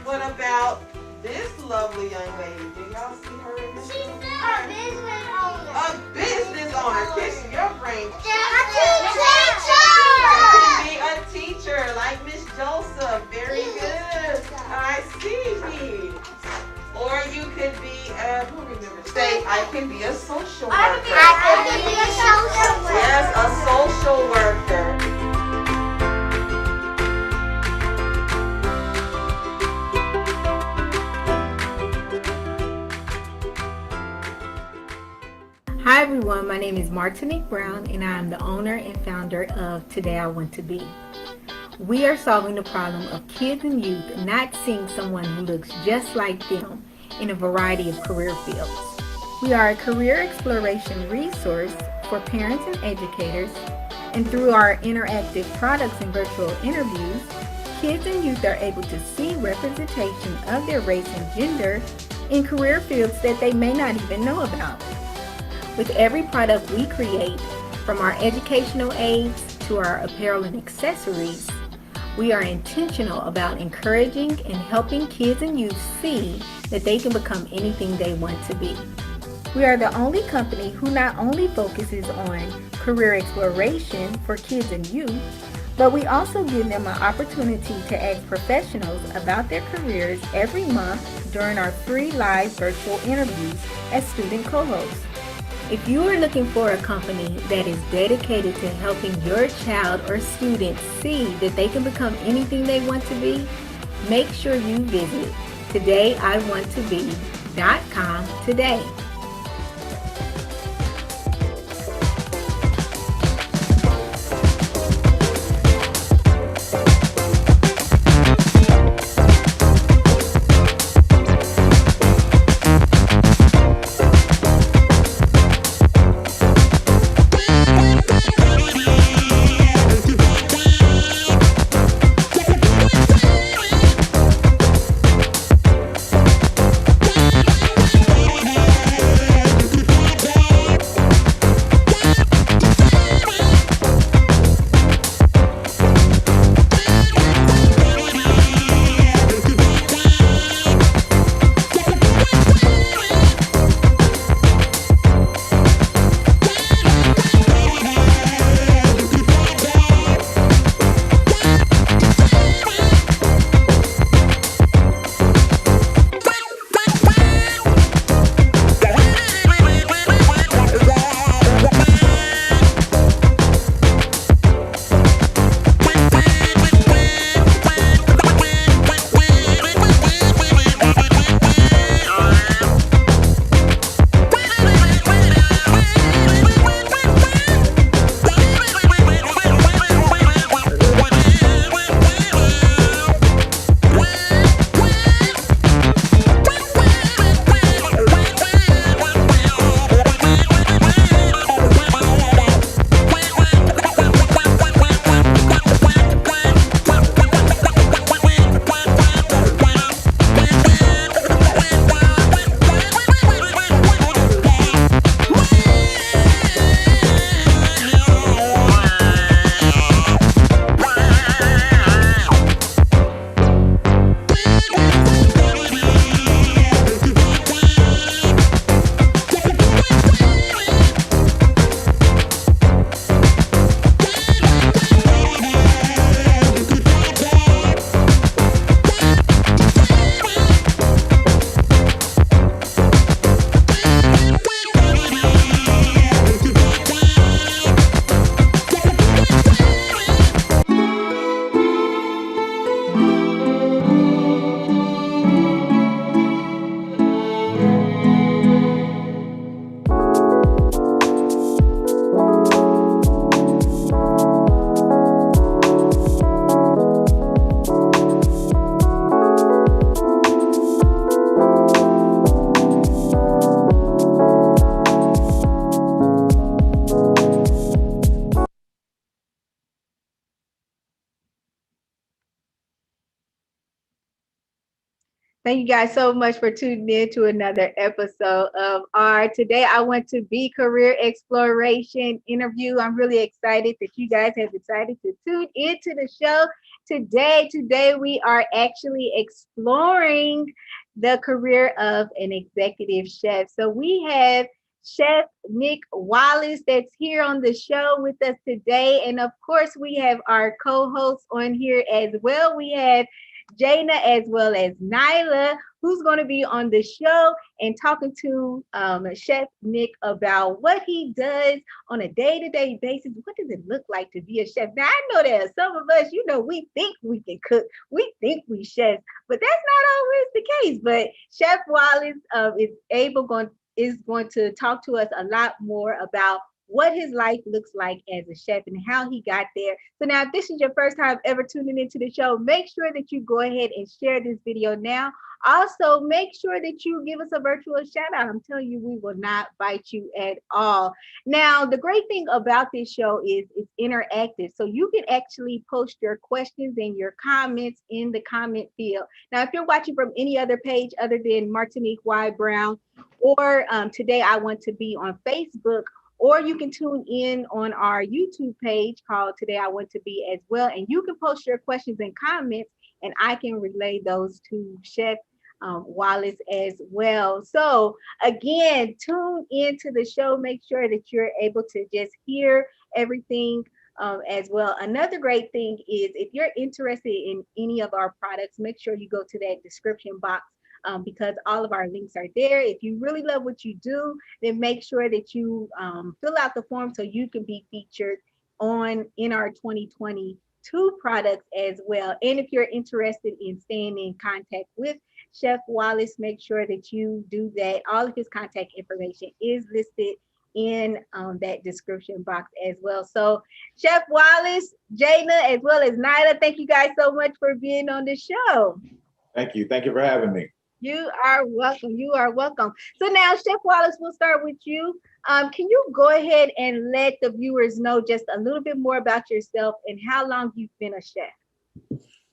What about this lovely young lady? Do y'all see her in this? She's a business owner. A business owner. Kiss your brain. A teacher. Can be a teacher like Miss Joseph. Very good. I see. Or you could be who remembers? Say, I can be a social worker. I can be a social worker. Yes, a social worker. Hi everyone, my name is Martinique Brown and I am the owner and founder of Today I Want to Be. We are solving the problem of kids and youth not seeing someone who looks just like them in a variety of career fields. We are a career exploration resource for parents and educators, and through our interactive products and virtual interviews, kids and youth are able to see representation of their race and gender in career fields that they may not even know about. With every product we create, from our educational aids to our apparel and accessories, we are intentional about encouraging and helping kids and youth see that they can become anything they want to be. We are the only company who not only focuses on career exploration for kids and youth, but we also give them an opportunity to ask professionals about their careers every month during our free live virtual interviews as student co-hosts. If you are looking for a company that is dedicated to helping your child or student see that they can become anything they want to be, make sure you visit todayiwanttobe.com today. Thank you guys so much for tuning in to another episode of our Today I Want to Be Career Exploration interview. I'm really excited that you guys have decided to tune into the show Today we are actually exploring the career of an executive chef. So we have Chef Nick Wallace that's here on the show with us today. And of course, we have our co-hosts on here as well. We have Jaina as well as Nyla, who's going to be on the show and talking to Chef Nick about what he does on a day-to-day basis. What does it look like to be a chef? Now, I know that some of us, we think we can cook. We think we chefs, but that's not always the case. But Chef Wallace is going to talk to us a lot more about what his life looks like as a chef and how he got there. So now, if this is your first time ever tuning into the show, make sure that you go ahead and share this video now. Also, make sure that you give us a virtual shout out. I'm telling you, we will not bite you at all. Now, the great thing about this show is it's interactive. So you can actually post your questions and your comments in the comment field. Now, if you're watching from any other page other than Martinique Y. Brown, or Today I Want to Be on Facebook, or you can tune in on our YouTube page called Today I Want to Be as well. And you can post your questions and comments, and I can relay those to Chef Wallace as well. So again, tune into the show. Make sure that you're able to just hear everything as well. Another great thing is if you're interested in any of our products, make sure you go to that description box because all of our links are there. If you really love what you do, then make sure that you fill out the form so you can be featured in our 2022 products as well. And if you're interested in staying in contact with Chef Wallace, make sure that you do that. All of his contact information is listed in that description box as well. So Chef Wallace, Jaina, as well as Nyla, thank you guys so much for being on the show. Thank you. Thank you for having me. You are welcome. You are welcome. So now, Chef Wallace, we'll start with you. Can you go ahead and let the viewers know just a little bit more about yourself and how long you've been a chef?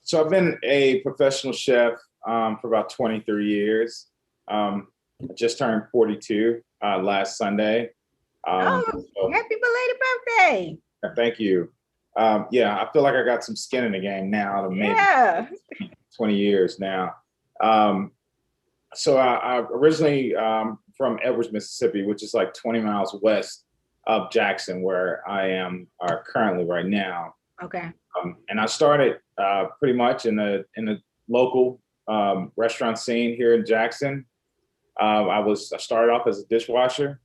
So I've been a professional chef for about 23 years. I just turned 42 last Sunday. Happy belated birthday. Thank you. Yeah, I feel like I got some skin in the game now. Maybe 20 years now. So I originally from Edwards, Mississippi, which is like 20 miles west of Jackson, where I am currently right now. Okay. And I started pretty much in the local restaurant scene here in Jackson. I started off as a dishwasher.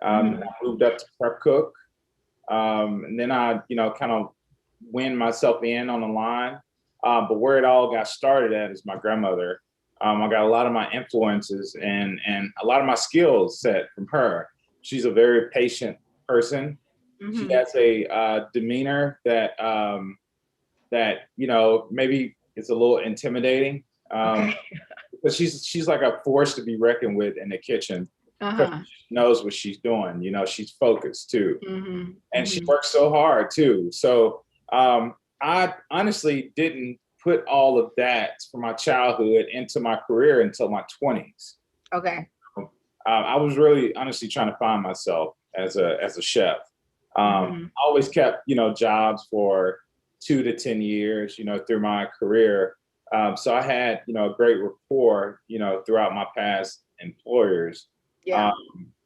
And I moved up to prep cook. And then I, kind of win myself in on the line. But where it all got started at is my grandmother. I got a lot of my influences and a lot of my skills set from her. She's a very patient person. She has a demeanor that maybe it's a little intimidating. But she's like a force to be reckoned with in the kitchen. She knows what she's doing. She's focused too, and she works so hard too. So I honestly didn't put all of that from my childhood into my career until my 20s. Okay. I was really honestly trying to find myself as a chef. I always kept, jobs for 2 to 10 years, through my career. So I had, a great rapport, throughout my past employers. Yeah.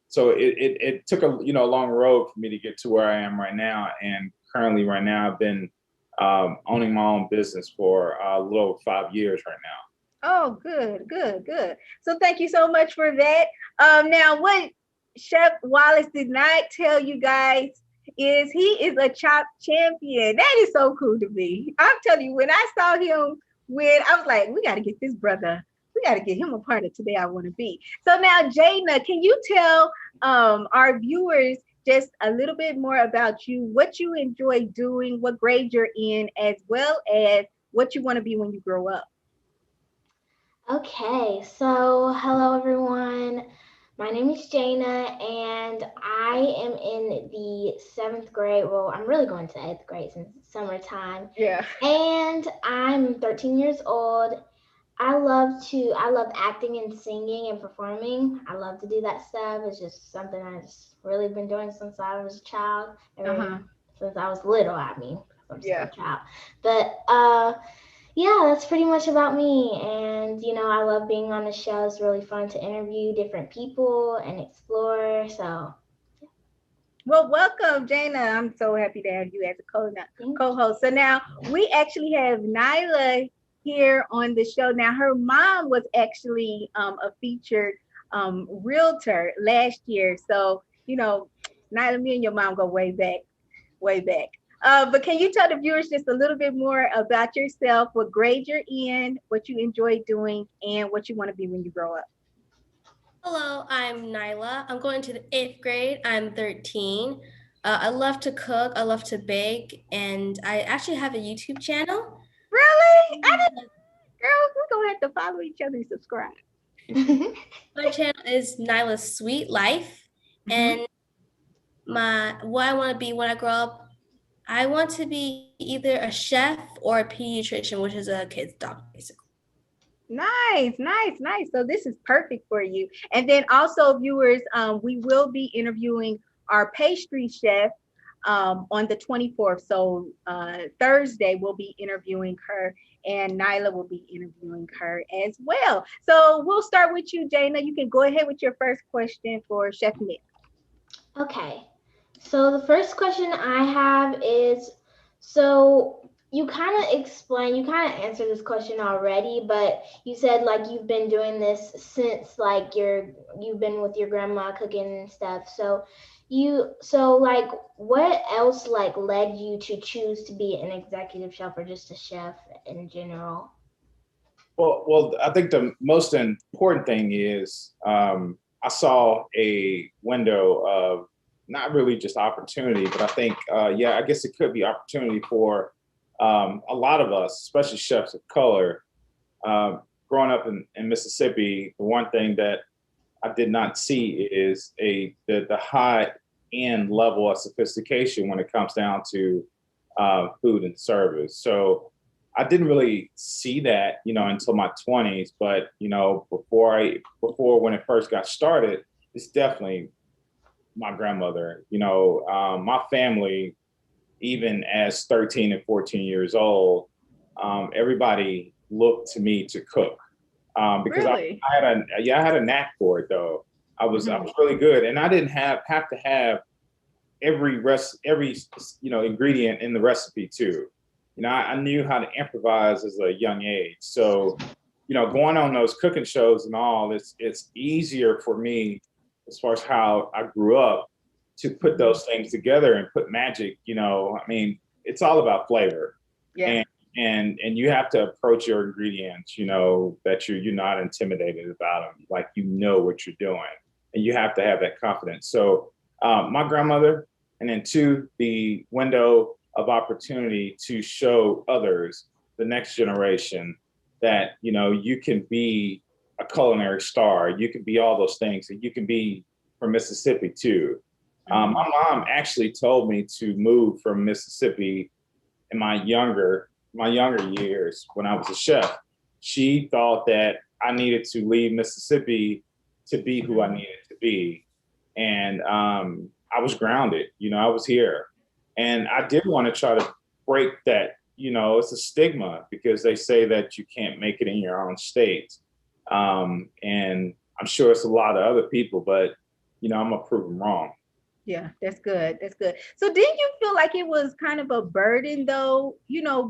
So it took a long road for me to get to where I am right now. And currently right now I've been owning my own business for a little over 5 years right now. Oh, good. So thank you so much for that. Now, what Chef Wallace did not tell you guys is he is a chop champion. That is so cool to me. I'm telling you, when I saw him I was like, we got to get this brother. We got to get him a part of Today I Want to Be. So now, Jaina, can you tell our viewers just a little bit more about you, what you enjoy doing, what grade you're in, as well as what you want to be when you grow up? Okay, so hello everyone. My name is Jaina and I am in the 7th grade. Well, I'm really going to 8th grade since it's summertime. Yeah. And I'm 13 years old. I love acting and singing and performing. I love to do that stuff. It's just something I just really been doing since I was a child. Since I was little, I mean. I'm still a child. But yeah, that's pretty much about me. And I love being on the show. It's really fun to interview different people and explore. So Well, welcome, Jana. I'm so happy to have you as a co-host. So now we actually have Nyla here on the show. Now, her mom was actually a featured realtor last year. So, Nyla, me and your mom go way back, way back. But can you tell the viewers just a little bit more about yourself, what grade you're in, what you enjoy doing, and what you want to be when you grow up? Hello, I'm Nyla. I'm going to the 8th grade. I'm 13. I love to cook. I love to bake. And I actually have a YouTube channel. Really? Girls, we're going to have to follow each other and subscribe. My channel is Nyla's Sweet Life. And what I want to be when I grow up, I want to be either a chef or a pediatrician, which is a kid's doctor, basically. Nice, nice, nice. So this is perfect for you. And then also, viewers, we will be interviewing our pastry chef on the 24th. So Thursday, we'll be interviewing her, and Nyla will be interviewing her as well. So we'll start with you, Jana. You can go ahead with your first question for Chef Nick. Okay. So the first question I have is, so you kind of answered this question already, but you said like you've been doing this since like you've been with your grandma cooking and stuff. So like what else like led you to choose to be an executive chef or just a chef in general? Well, I think the most important thing is I saw a window of not really just opportunity, but I think, I guess it could be opportunity for a lot of us, especially chefs of color. Growing up in Mississippi, the one thing that I did not see is the high end level of sophistication when it comes down to food and service. So I didn't really see that, until my 20s. But before when it first got started, it's definitely my grandmother. My family, even as 13 and 14 years old, everybody looked to me to cook because really? I had a knack for it though. I was really good, and I didn't have to have every ingredient in the recipe too. I knew how to improvise as a young age. So, going on those cooking shows and all, it's easier for me as far as how I grew up to put those things together and put magic. It's all about flavor. Yeah. And you have to approach your ingredients, that you're not intimidated about them, like what you're doing, and you have to have that confidence. So my grandmother, and then two, the window of opportunity to show others, the next generation, that you can be a culinary star, you can be all those things, and you can be from Mississippi too. My mom actually told me to move from Mississippi in my younger years when I was a chef. She thought that I needed to leave Mississippi to be who I needed to be, and I was grounded. I was here. And I did want to try to break that, it's a stigma because they say that you can't make it in your own state. And I'm sure it's a lot of other people, but, I'm going to prove them wrong. Yeah, that's good. That's good. So didn't you feel like it was kind of a burden though,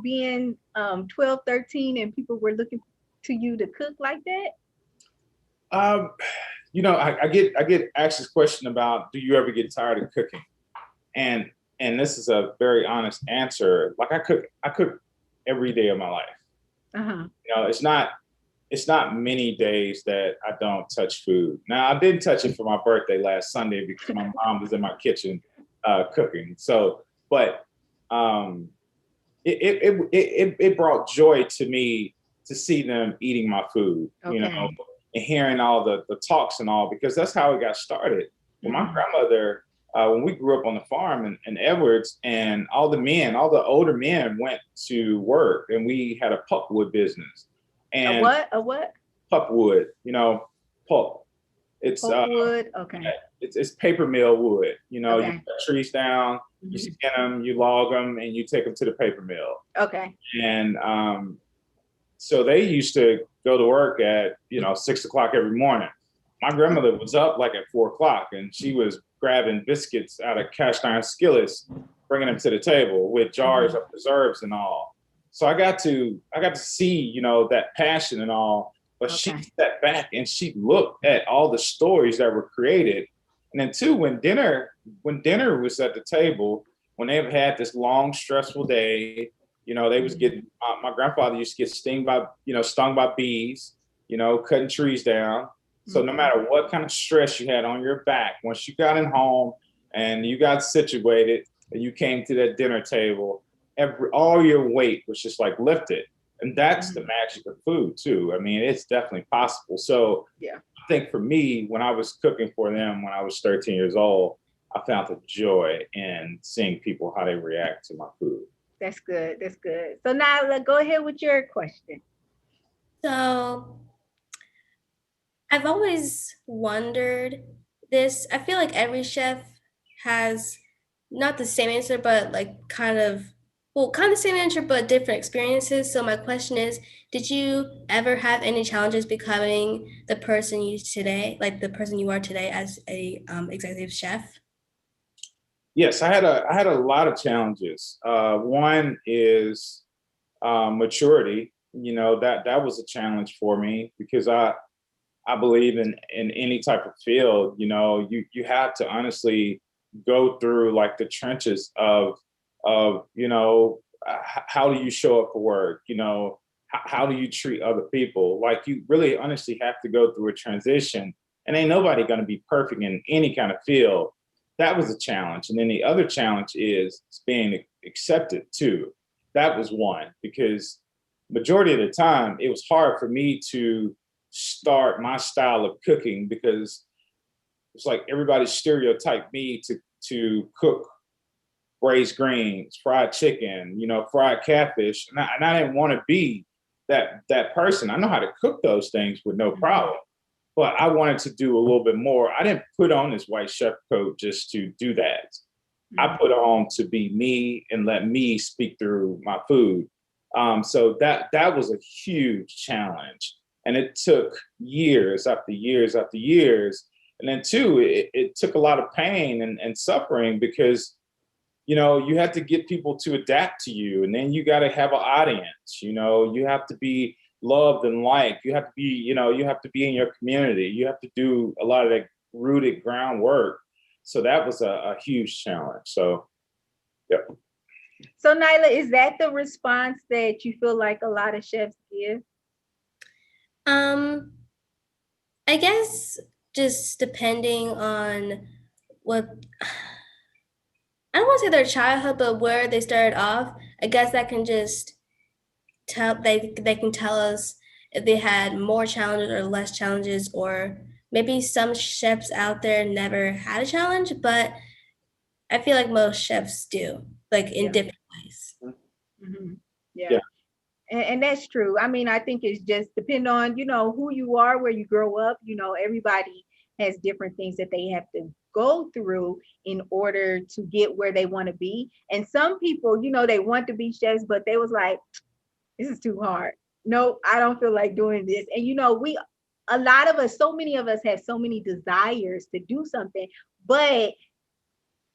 being 12, 13 and people were looking to you to cook like that? I get asked this question about, do you ever get tired of cooking? And this is a very honest answer. Like I cook every day of my life. It's not many days that I don't touch food. Now I didn't touch it for my birthday last Sunday because my mom was in my kitchen cooking. So, but it brought joy to me to see them eating my food, and hearing all the talks and all, because that's how it got started. Well, my grandmother, when we grew up on the farm in Edwards, and all the older men went to work, and we had a pulpwood business. And a what? Pulpwood, pulp. It's pulpwood. Okay. it's paper mill wood. You know, you Okay. cut trees down, you Mhm. skin them, you log them, and you take them to the paper mill. Okay. And so they used to go to work at 6 o'clock every morning. My grandmother was up like at 4 o'clock, and she was grabbing biscuits out of cast iron skillets, bringing them to the table with jars of preserves and all. So I got to see that passion and all. But she Okay. stepped back and she looked at all the stories that were created. And then too, when dinner was at the table, when they've had this long, stressful day, they was getting, my grandfather used to get stung by bees, cutting trees down. So no matter what kind of stress you had on your back, once you got in home and you got situated and you came to that dinner table, all your weight was just like lifted. And that's the magic of food too. I mean, it's definitely possible. So Yeah. I think for me, when I was cooking for them when I was 13 years old, I found the joy in seeing people how they react to my food. That's good. That's good. So now go ahead with your question. So I've always wondered this. I feel like every chef has not the same answer, but like kind of the same answer, but different experiences. So my question is, did you ever have any challenges becoming the person the person you are today as a executive chef? Yes, I had a lot of challenges. One is maturity. That was a challenge for me because I believe in any type of field. You have to honestly go through like the trenches of how do you show up for work? How do you treat other people? Like you really honestly have to go through a transition, and ain't nobody going to be perfect in any kind of field. That was a challenge, and then the other challenge is being accepted too. That was one because majority of the time it was hard for me to start my style of cooking because it's like everybody stereotyped me to cook braised greens, fried chicken, fried catfish, and I didn't want to be that person. I know how to cook those things with no problem, but I wanted to do a little bit more. I didn't put on this white chef coat just to do that. I put on to be me and let me speak through my food. So that was a huge challenge. And it took years after years after years. And then two, it took a lot of pain and suffering because, you have to get people to adapt to you. And then you got to have an audience, you have to be loved and liked. You have to be, you have to be in your community. You have to do a lot of that rooted groundwork. So that was a huge challenge. So, yeah. So Nyla, is that the response that you feel like a lot of chefs give? I guess just depending on what I don't want to say their childhood, but where they started off, I guess that can just they can tell us if they had more challenges or less challenges, or maybe some chefs out there never had a challenge, but I feel like most chefs do, like in different ways. Yeah. Yeah. And that's true. I mean, I think it's just depend on, who you are, where you grow up. Everybody has different things that they have to go through in order to get where they want to be. And some people, they want to be chefs, but they was like, this is too hard. No, I don't feel like doing this. And a lot of us, so many of us have so many desires to do something, but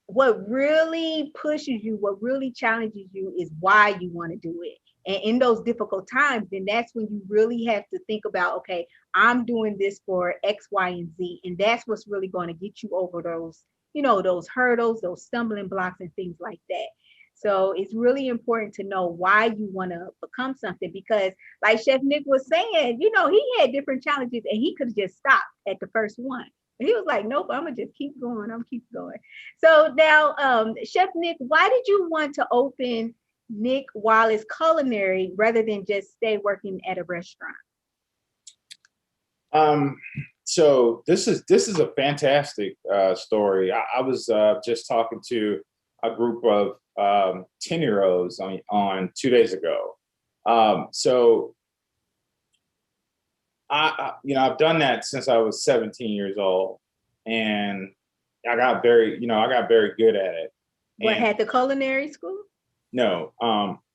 what really pushes you, what really challenges you is why you want to do it. And in those difficult times, then that's when you really have to think about, okay, I'm doing this for X, Y, and Z. And that's what's really going to get you over those, those hurdles, those stumbling blocks and things like that. So it's really important to know why you want to become something, because like Chef Nick was saying, he had different challenges and he could have just stopped at the first one. He was like, nope, I'm gonna just keep going. I'm keep going. So now, Chef Nick, why did you want to open Nick Wallace Culinary rather than just stay working at a restaurant? So this is a fantastic story. I was just talking to a group of 10-year-olds on 2 days ago. So I've done that since I was 17 years old, and I got very good at it. What, And had the culinary school? no,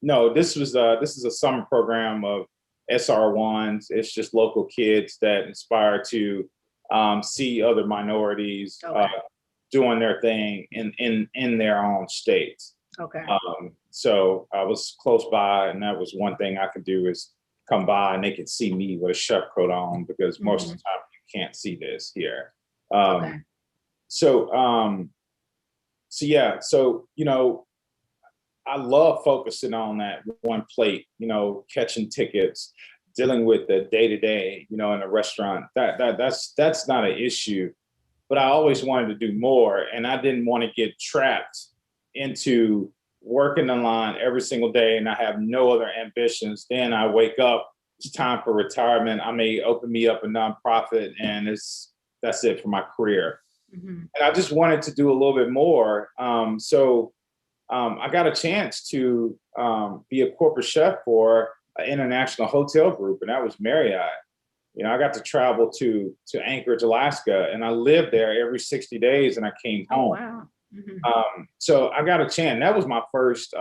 no, this is a summer program of SR1s. It's just local kids that inspire to see other minorities Okay. doing their thing in their own states. Okay. So I was close by, and that was one thing I could do is come by and they could see me with a chef coat on, because most of the time you can't see this here. Okay. So yeah, so I love focusing on that one plate, catching tickets, dealing with the day to day, in a restaurant. That's not an issue, but I always wanted to do more, and I didn't want to get trapped into working the line every single day, and I have no other ambitions. Then I wake up, it's time for retirement. I may open me up a nonprofit, and that's it for my career. And I just wanted to do a little bit more. So I got a chance to be a corporate chef for an international hotel group, and that was Marriott. I got to travel to Anchorage, Alaska, and I lived there every 60 days, and I came home. Wow. So I got a chance. That was my first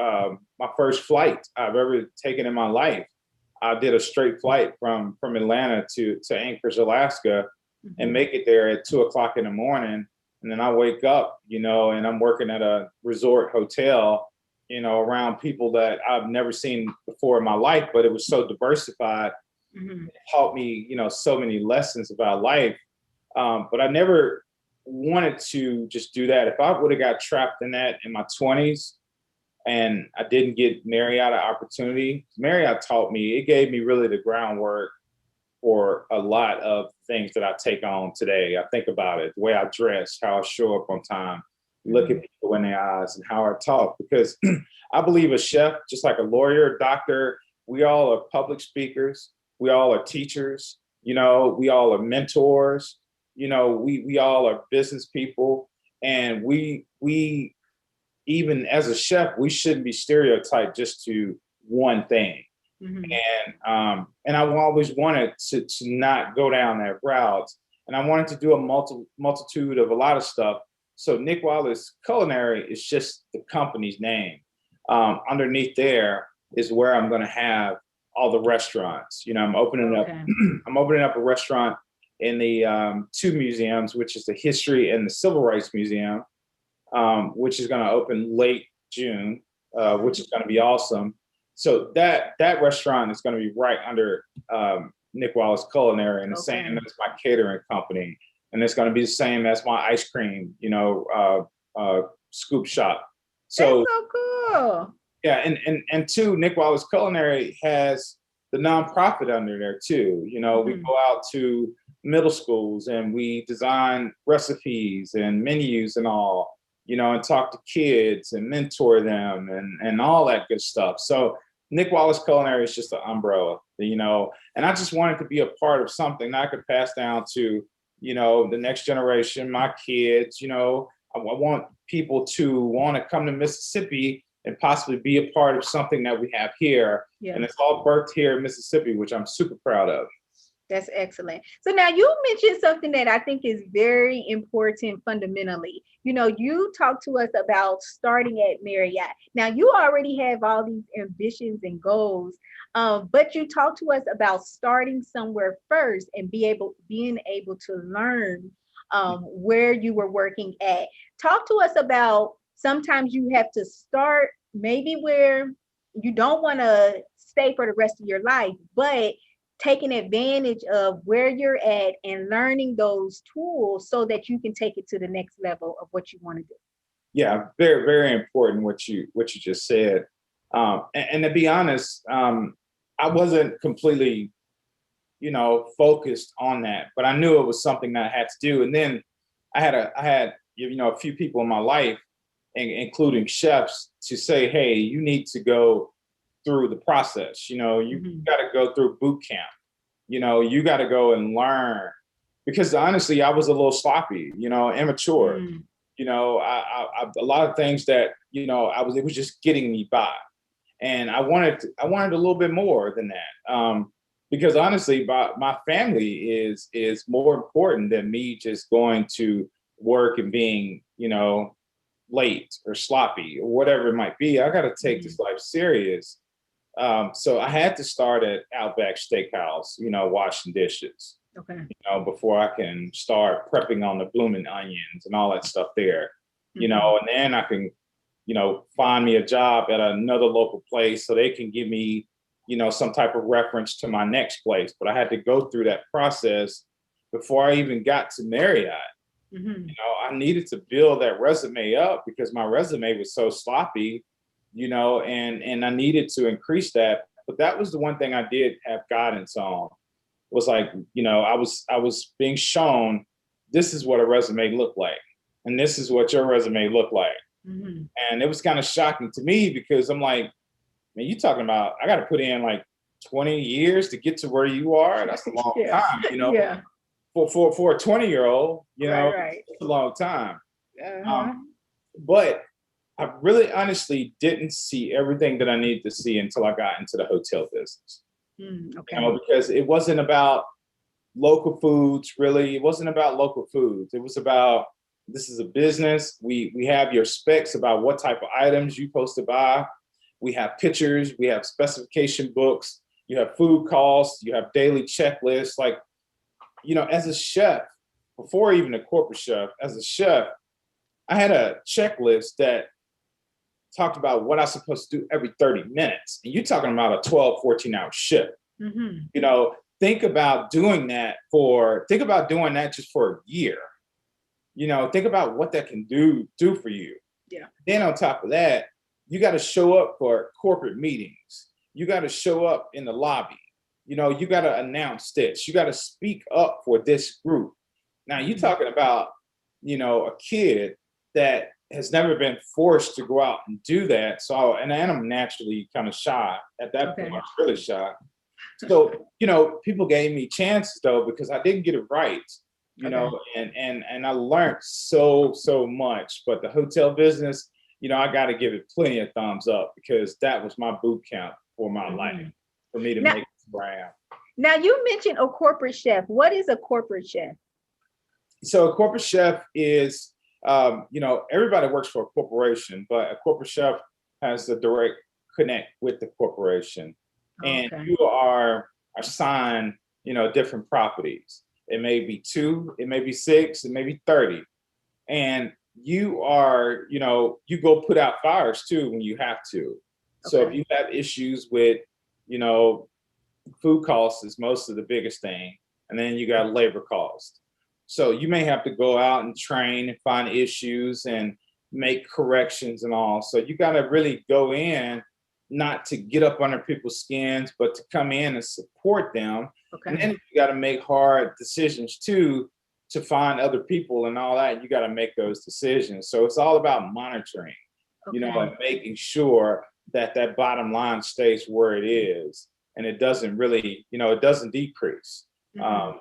flight I've ever taken in my life. I did a straight flight from Atlanta to Anchorage, Alaska, and make it there at 2:00 in the morning. And then I wake up, and I'm working at a resort hotel, around people that I've never seen before in my life, but it was so diversified. It taught me, so many lessons about life. But I never wanted to just do that. If I would have got trapped in that in my 20s and I didn't get Marriott an opportunity, Marriott taught me, it gave me really the groundwork for a lot of things that I take on today. I think about it, the way I dress, how I show up on time, look at people in their eyes, and how I talk. Because I believe a chef, just like a lawyer, doctor, we all are public speakers. We all are teachers. We all are mentors. We all are business people. And we even as a chef, we shouldn't be stereotyped just to one thing. And I've always wanted to not go down that route. And I wanted to do a multitude of a lot of stuff. So Nick Wallace Culinary is just the company's name. Underneath there is where I'm going to have all the restaurants. I'm opening up. I'm opening up a restaurant in the two museums, which is the History and the Civil Rights Museum, which is going to open late June, which is going to be awesome. So that restaurant is going to be right under Nick Wallace Culinary, and the same as my catering company, and it's going to be the same as my ice cream, scoop shop. So that's so cool. Yeah, and two, Nick Wallace Culinary has the nonprofit under there too. We go out to middle schools and we design recipes and menus and all, and talk to kids and mentor them and all that good stuff. So Nick Wallace Culinary is just an umbrella, and I just wanted to be a part of something that I could pass down to, the next generation, my kids. I want people to want to come to Mississippi and possibly be a part of something that we have here. Yeah. And it's all birthed here in Mississippi, which I'm super proud of. That's excellent. So now you mentioned something that I think is very important fundamentally. You talked to us about starting at Marriott. Now you already have all these ambitions and goals, but you talked to us about starting somewhere first and being able to learn where you were working at. Talk to us about sometimes you have to start maybe where you don't want to stay for the rest of your life, but taking advantage of where you're at and learning those tools so that you can take it to the next level of what you want to do. Yeah, very, very important what you just said. And to be honest, I wasn't completely, focused on that, but I knew it was something that I had to do. And then I had a few people in my life, including chefs, to say, hey, you need to go through the process. You got to go through boot camp. You got to go and learn, because honestly, I was a little sloppy, immature. I a lot of things that, it was just getting me by. And I wanted a little bit more than that. Because honestly, my family is more important than me just going to work and being, late or sloppy or whatever it might be. I got to take this life serious. So I had to start at Outback Steakhouse, washing dishes, Okay. before I can start prepping on the blooming onions and all that stuff there, and then I can, find me a job at another local place so they can give me, some type of reference to my next place. But I had to go through that process before I even got to Marriott. I needed to build that resume up because my resume was so sloppy, and I needed to increase that. But that was the one thing I did have guidance on, was like, I was being shown, this is what a resume looked like, and this is what your resume looked like. And it was kind of shocking to me because I'm like, man, you talking about, I got to put in like 20 years to get to where you are. That's a long time, Yeah. For a 20-year-old, Right. it's a long time. But I really honestly didn't see everything that I needed to see until I got into the hotel business. Okay. Because it wasn't about local foods, really. It wasn't about local foods. It was about, this is a business. We have your specs about what type of items you're supposed to buy. We have pictures, we have specification books, you have food costs, you have daily checklists. Like, as a chef, before even a corporate chef, as a chef, I had a checklist that talked about what I was supposed to do every 30 minutes. And you're talking about a 12, 14-hour shift. Think about doing that just for a year. Think about what that can do for you. Yeah. Then on top of that, you got to show up for corporate meetings. You got to show up in the lobby. You got to announce this. You got to speak up for this group. Now you're talking about, a kid that has never been forced to go out and do that. So, and I'm naturally kind of shy at that point. I was really shy. So, people gave me chances though, because I didn't get it right, and I learned so much. But the hotel business, I got to give it plenty of thumbs up, because that was my boot camp for my life, for me to make it where I am. Now you mentioned a corporate chef. What is a corporate chef? So a corporate chef is, everybody works for a corporation, but a corporate chef has the direct connect with the corporation. And you are assigned, different properties. It may be 2, it may be 6, it may be 30. And you are, you go put out fires too when you have to. So if you have issues with, food costs is most of the biggest thing. And then you got labor costs. So you may have to go out and train and find issues and make corrections and all. So you got to really go in, not to get up under people's skins, but to come in and support them. And then you got to make hard decisions too, to find other people and all that. You got to make those decisions. So it's all about monitoring, and making sure that that bottom line stays where it is, and it doesn't really, it doesn't decrease.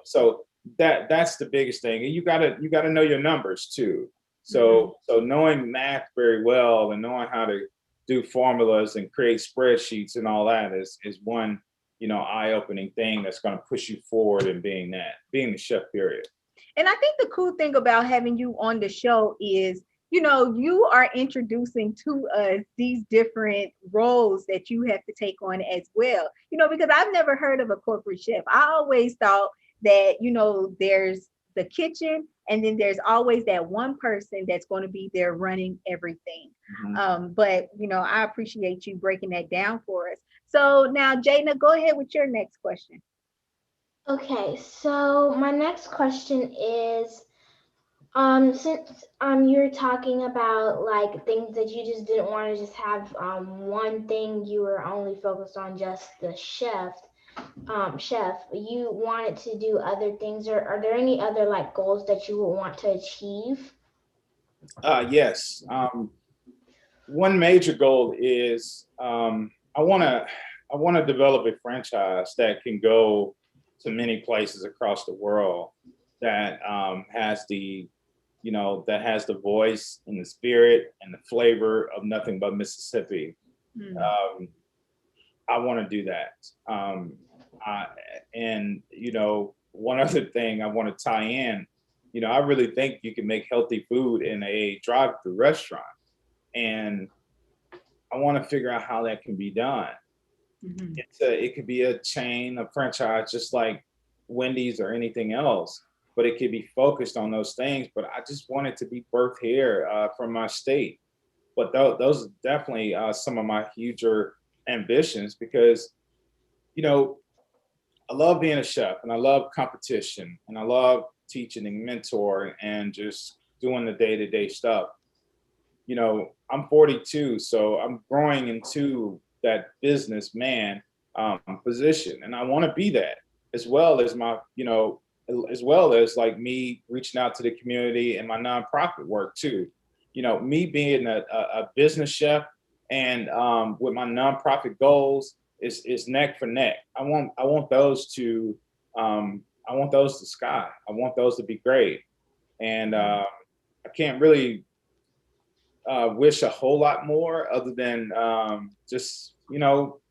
So that's the biggest thing. And you gotta know your numbers too. So knowing math very well and knowing how to do formulas and create spreadsheets and all that is one, eye-opening thing that's going to push you forward in being the chef, period. And I think the cool thing about having you on the show is, you are introducing to us these different roles that you have to take on as well. Because I've never heard of a corporate chef. I always thought that, there's the kitchen, and then there's always that one person that's going to be there running everything. But, I appreciate you breaking that down for us. So now, Jayna, go ahead with your next question. Okay, so my next question is, since you're talking about like things that you just didn't want to just have one thing, you were only focused on just the chef, you wanted to do other things, or are there any other like goals that you would want to achieve? Yes. One major goal is I want to develop a franchise that can go to many places across the world, that has the voice and the spirit and the flavor of nothing but Mississippi. I want to do that. And one other thing I want to tie in I really think you can make healthy food in a drive-through restaurant. And I want to figure out how that can be done. Mhm. It could be a chain, a franchise, just like Wendy's or anything else, but it could be focused on those things. But I just want it to be birthed here from my state. But those are definitely some of my huger ambitions because, I love being a chef and I love competition and I love teaching and mentoring and just doing the day-to-day stuff. I'm 42, so I'm growing into that businessman position, and I want to be that as well as as well as like me reaching out to the community and my nonprofit work too. Me being a business chef and with my nonprofit goals is neck for neck. I want those to sky. I want those to be great, and I can't really wish a whole lot more other than just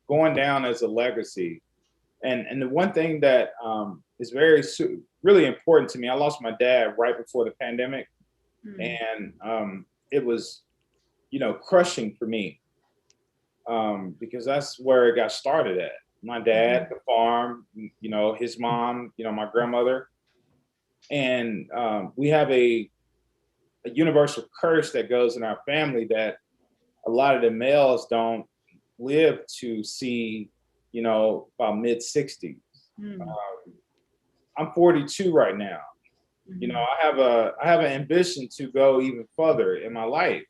going down as a legacy. And the one thing that is really important to me, I lost my dad right before the pandemic, and it was crushing for me because that's where it got started at. My dad, the farm, his mom, my grandmother, and we have a universal curse that goes in our family that a lot of the males don't live to see, about mid 60s. I'm 42 right now. I have an ambition to go even further in my life.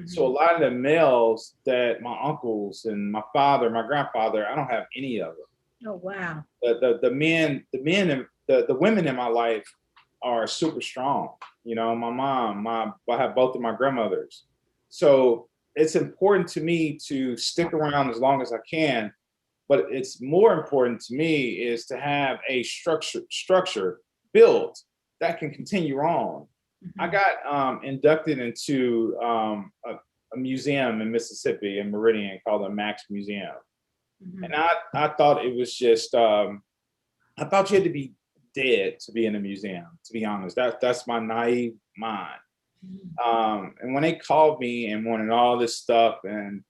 So a lot of the males that my uncles and my father, my grandfather, I don't have any of them. Oh wow. The women in my life are super strong. My mom, I have both of my grandmothers. So it's important to me to stick around as long as I can. But it's more important to me is to have a structure built that can continue on. I got inducted into a museum in Mississippi in Meridian called the Max Museum. And I thought it was just, I thought you had to be dead to be in a museum, to be honest. That's my naive mind. And when they called me and wanted all this stuff and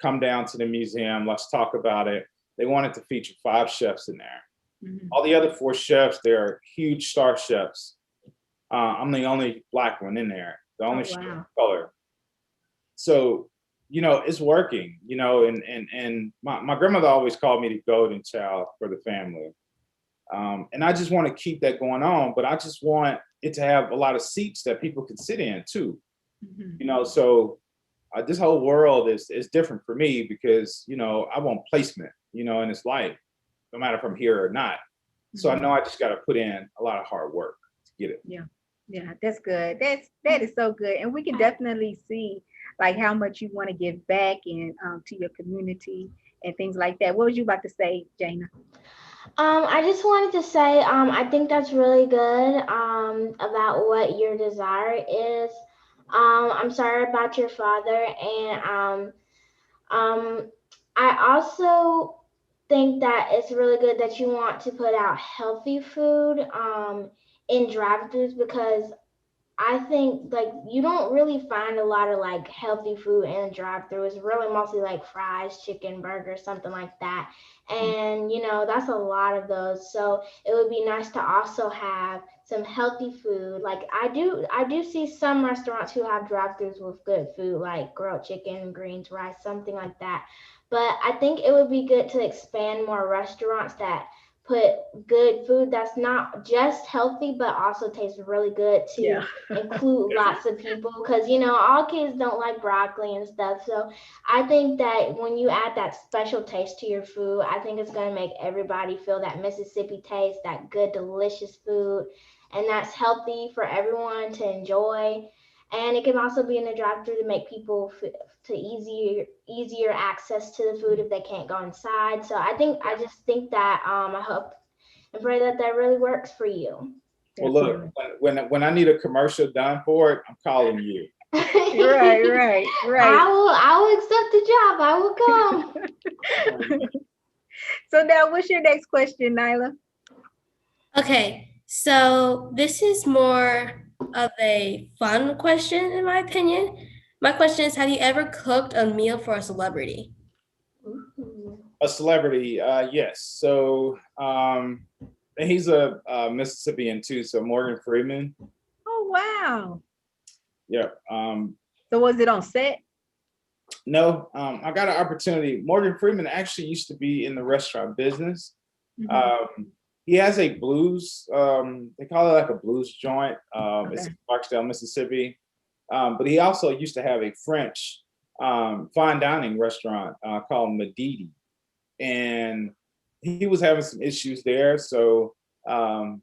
come down to the museum, let's talk about it, they wanted to feature 5 chefs in there. All the other 4 chefs, they're huge star chefs. I'm the only Black one in there, the only chef of color. So, it's working, and my grandmother always called me the golden child for the family. And I just want to keep that going on, but I just want it to have a lot of seats that people can sit in too. So this whole world is different for me because, I want placement, in this life, no matter if I'm here or not. So I know I just got to put in a lot of hard work to get it. Yeah, that's good. That is so good. And we can definitely see like how much you want to give back and to your community and things like that. What was you about to say, Jana? I just wanted to say, I think that's really good about what your desire is. I'm sorry about your father, and I also think that it's really good that you want to put out healthy food in drive-thrus because I think like you don't really find a lot of like healthy food in a drive-thru. It's really mostly like fries, chicken, burgers, something like that. And that's a lot of those. So it would be nice to also have some healthy food. Like I do see some restaurants who have drive-thrus with good food, like grilled chicken, greens, rice, something like that. But I think it would be good to expand more restaurants that put good food that's not just healthy but also tastes really good to include lots of people because all kids don't like broccoli and stuff. So I think that when you add that special taste to your food, I think it's going to make everybody feel that Mississippi taste, that good delicious food, and that's healthy for everyone to enjoy. And it can also be in the drive-thru to make people to easier access to the food if they can't go inside. So I just think that I hope and pray that really works for you. Well, look, when I need a commercial done for it, I'm calling you. Right. I will accept the job. I will come. So now, what's your next question, Nyla? Okay, So this is more of a fun question, in my opinion. My question is, have you ever cooked a meal for a celebrity? Ooh. A celebrity, yes. So and he's a Mississippian too. So Morgan Freeman. Oh, wow. Yeah. So was it on set? No, I got an opportunity. Morgan Freeman actually used to be in the restaurant business. Mhm. He has a blues, they call it like a blues joint. It's Okay. in Clarksdale, Mississippi. But he also used to have a French fine dining restaurant called Medidi. And he was having some issues there. So um,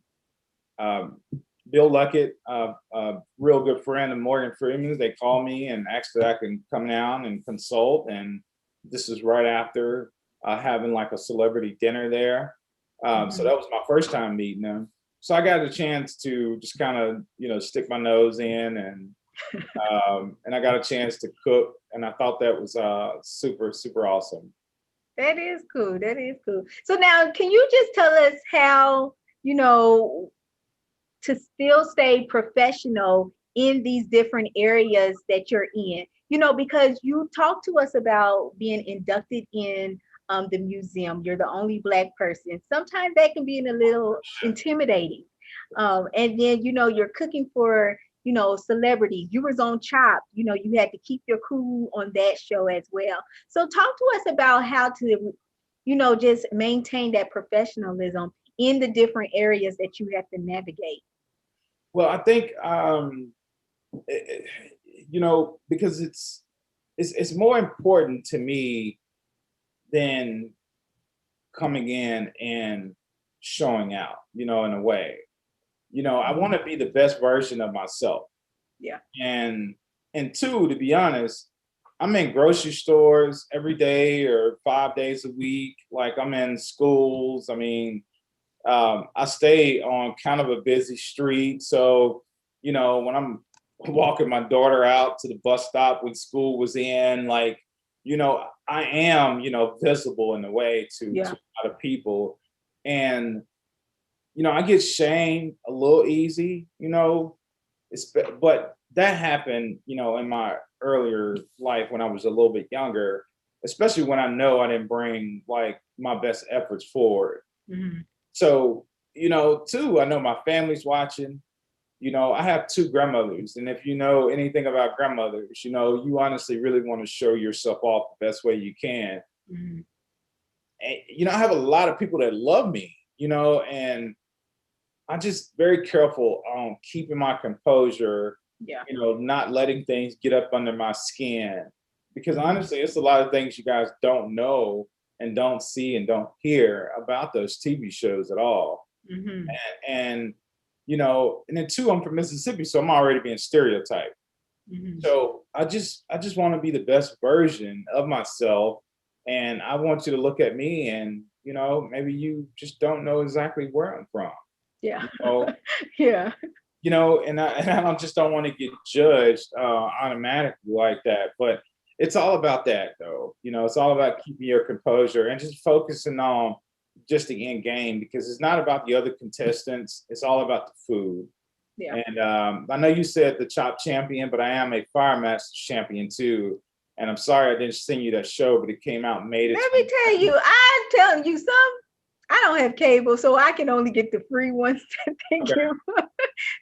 um, Bill Luckett, a real good friend of Morgan Freeman's, they called me and asked that I can come down and consult. And this is right after having like a celebrity dinner there. So that was my first time meeting him. So I got a chance to just kind of, stick my nose in and I got a chance to cook. And I thought that was super, super awesome. That is cool. That is cool. So now, can you just tell us how, to still stay professional in these different areas that you're in? Because you talked to us about being inducted in the museum. You're the only Black person. Sometimes that can be a little intimidating. And then, you're cooking for, celebrities. You was on Chopped. You had to keep your cool on that show as well. So talk to us about how to, just maintain that professionalism in the different areas that you have to navigate. Well, I think because it's more important to me than coming in and showing out, in a way. I want to be the best version of myself. Yeah. And two, to be honest, I'm in grocery stores every day or 5 days a week. Like I'm in schools. I mean, I stay on kind of a busy street. So, when I'm walking my daughter out to the bus stop when school was in, like, I am, visible in a way to Yeah. a lot of people. And, I get shamed a little easy, but that happened, in my earlier life when I was a little bit younger, especially when I know I didn't bring like my best efforts forward. Mhm. So, too, I know my family's watching. I have two grandmothers. And if you know anything about grandmothers, you honestly really want to show yourself off the best way you can. Mhm. And, I have a lot of people that love me, and I'm just very careful on keeping my composure, Yeah. not letting things get up under my skin. Because Mhm. honestly, it's a lot of things you guys don't know and don't see and don't hear about those TV shows at all. Mhm. And and then two, I'm from Mississippi, so I'm already being stereotyped. Mhm. So I just want to be the best version of myself. And I want you to look at me and, maybe you just don't know exactly where I'm from. Yeah. You know, Yeah. and I just don't want to get judged automatically like that. But it's all about that, though. It's all about keeping your composure and just focusing on just the end game, because it's not about the other contestants. It's all about the food. Yeah. And I know you said the Chop Champion, but I am a Fire Master champion too. And I'm sorry I didn't sing you that show, but it came out and made it. Let me tell you, I'm telling you I don't have cable, so I can only get the free ones that they Okay. give.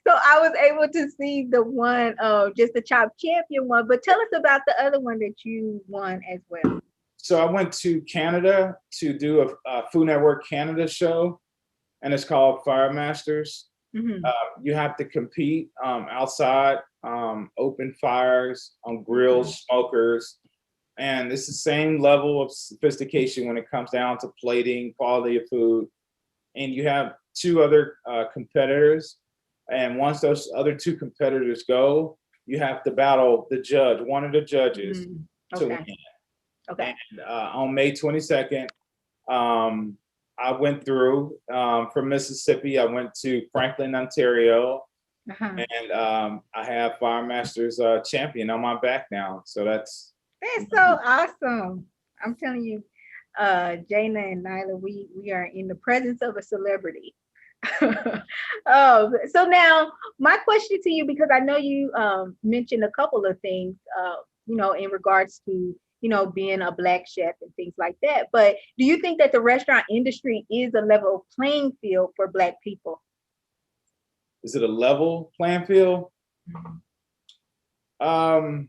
So I was able to see the one, just the Chop Champion one. But tell us about the other one that you won as well. So I went to Canada to do a Food Network Canada show, and it's called Fire Masters. Mhm. You have to compete outside, open fires on grills, smokers, and it's the same level of sophistication when it comes down to plating, quality of food. And you have two other competitors, and once those other two competitors go, you have to battle the judge, one of the judges, Mhm. to Okay. win. Okay. And on May 22nd, I went through from Mississippi. I went to Franklin, Ontario, Uh-huh. and I have Fire Masters champion on my back now. So that's That's so awesome. I'm telling you, Jayna and Nyla, we are in the presence of a celebrity. Oh, so now my question to you, because I know you mentioned a couple of things, in regards to, being a Black chef and things like that. But do you think that the restaurant industry is a level playing field for Black people? Is it a level playing field? No.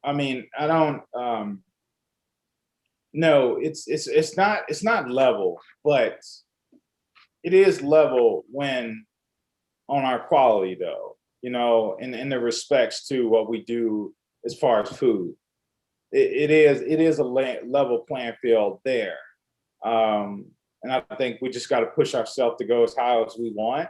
I mean, I don't. No, it's not level, but it is level when on our quality though, in the respects to what we do as far as food. It is a level playing field there. And I think we just got to push ourselves to go as high as we want.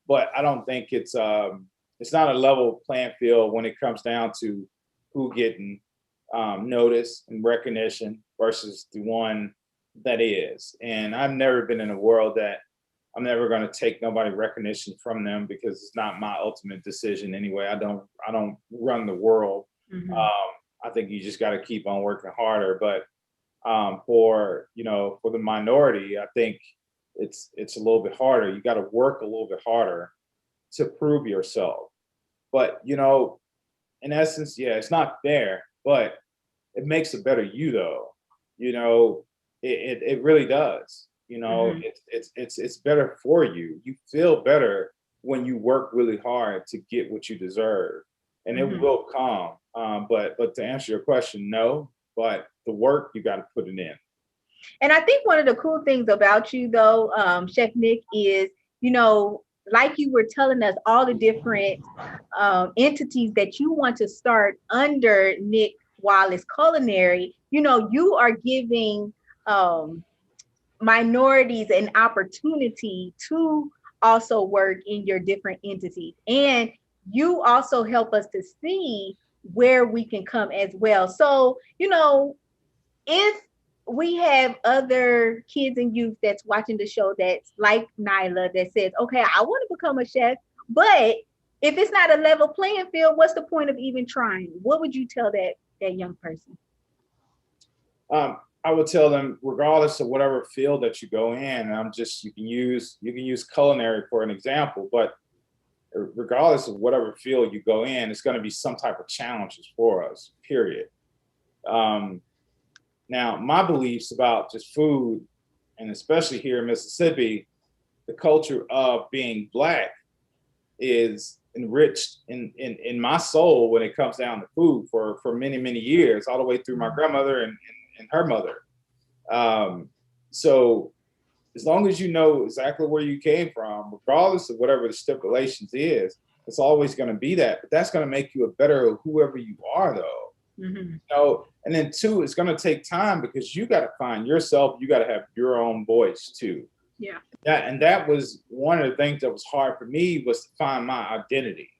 But I don't think it's not a level playing field when it comes down to who getting notice and recognition versus the one that is. And I've never been in a world that I'm never going to take nobody recognition from them, because it's not my ultimate decision anyway. I don't run the world. I think you just got to keep on working harder. But for the minority, I think it's a little bit harder. You got to work a little bit harder to prove yourself. But in essence, yeah, it's not fair, but it makes a better you though. It really does. It's better for you. You feel better when you work really hard to get what you deserve, and it will come. But to answer your question, no. But the work, you got to put it in. And I think one of the cool things about you, though, Chef Nick, is, like you were telling us, all the different entities that you want to start under Nick Wallace Culinary, you are giving minorities an opportunity to also work in your different entities. And you also help us to see where we can come as well. So, if we have other kids and youth that's watching the show that's like Nyla, that says, okay, I want to become a chef, but if it's not a level playing field, what's the point of even trying? What would you tell that young person? I would tell them, regardless of whatever field that you go in, you can use culinary for an example, but regardless of whatever field you go in, it's going to be some type of challenges for us, period. Now, my beliefs about just food, and especially here in Mississippi, the culture of being Black is enriched in my soul when it comes down to food for many, many years, all the way through my grandmother and her mother. So as long as you know exactly where you came from, regardless of whatever the stipulations is, it's always going to be that. But that's going to make you a better whoever you are, though. And then two, it's going to take time, because you got to find yourself. You got to have your own voice too. Yeah. That was one of the things that was hard for me, was to find my identity.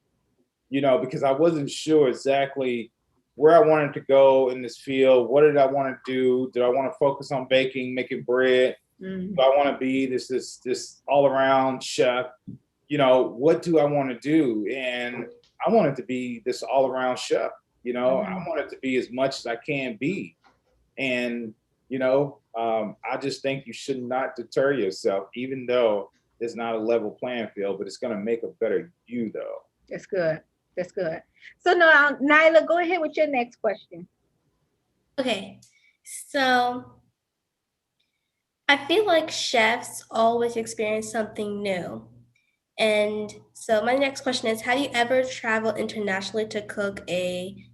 Because I wasn't sure exactly where I wanted to go in this field. What did I want to do? Did I want to focus on baking, making bread? Do I want to be this all around chef? What do I want to do? And I wanted to be this all around chef. I wanted to be as much as I can be. And, I just think you should not deter yourself, even though it's not a level playing field, but it's going to make a better you though. That's good. That's good. So now, Nyla, go ahead with your next question. Okay, so I feel like chefs always experience something new. And so my next question is, have you ever traveled internationally to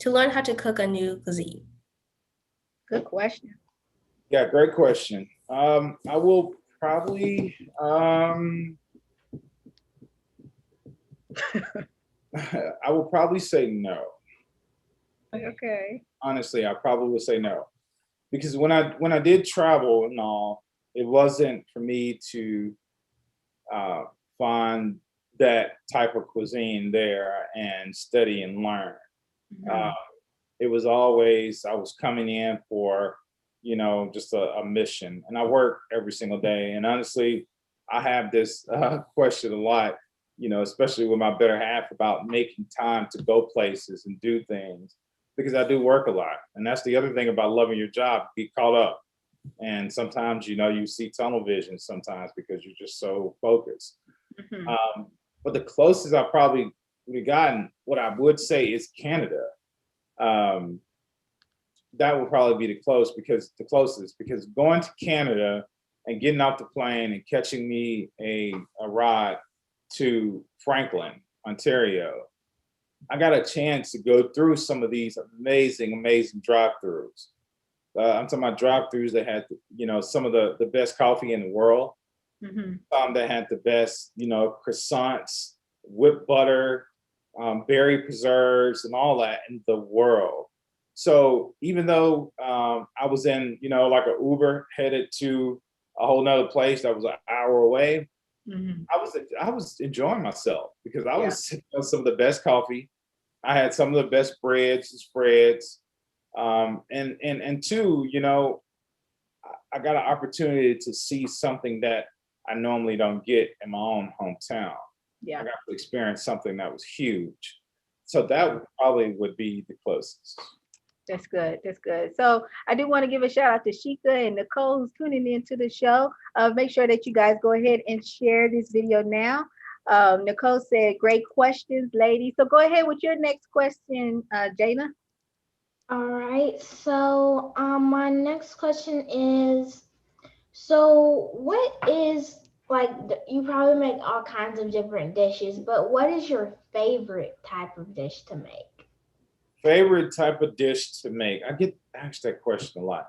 learn how to cook a new cuisine? Good question. Yeah, great question. I will probably, I will probably say no. Okay. Honestly, I probably would say no, because when I did travel and all, it wasn't for me to find that type of cuisine there and study and learn. It was always, I was coming in for, just a mission, and I work every single day. And honestly, I have this question a lot, especially with my better half, about making time to go places and do things, because I do work a lot. And that's the other thing about loving your job, get caught up. And sometimes, you see tunnel vision sometimes because you're just so focused. But the closest I probably would have gotten, what I would say is Canada. Um, that would probably be the closest because going to Canada and getting off the plane and catching me a ride to Franklin, Ontario, I got a chance to go through some of these amazing drive-throughs. I'm talking about drive-throughs that had, some of the best coffee in the world. Some that had the best, croissants, whipped butter, berry preserves, and all that in the world. So even though I was in, like an Uber headed to a whole nother place that was an hour away, I was enjoying myself because I was sitting on some of the best coffee. I had some of the best breads and spreads. And two, I got an opportunity to see something that I normally don't get in my own hometown. I got to experience something that was huge. So that probably would be the closest. That's good. That's good. So I do want to give a shout out to Sheikah and Nicole who's tuning into the show. Make sure that you guys go ahead and share this video now. Nicole said, great questions, ladies. So go ahead with your next question, Jayna. All right. So my next question is, so what is like you probably make all kinds of different dishes, but what is your favorite type of dish to make? Favorite type of dish to make? I get asked that question a lot.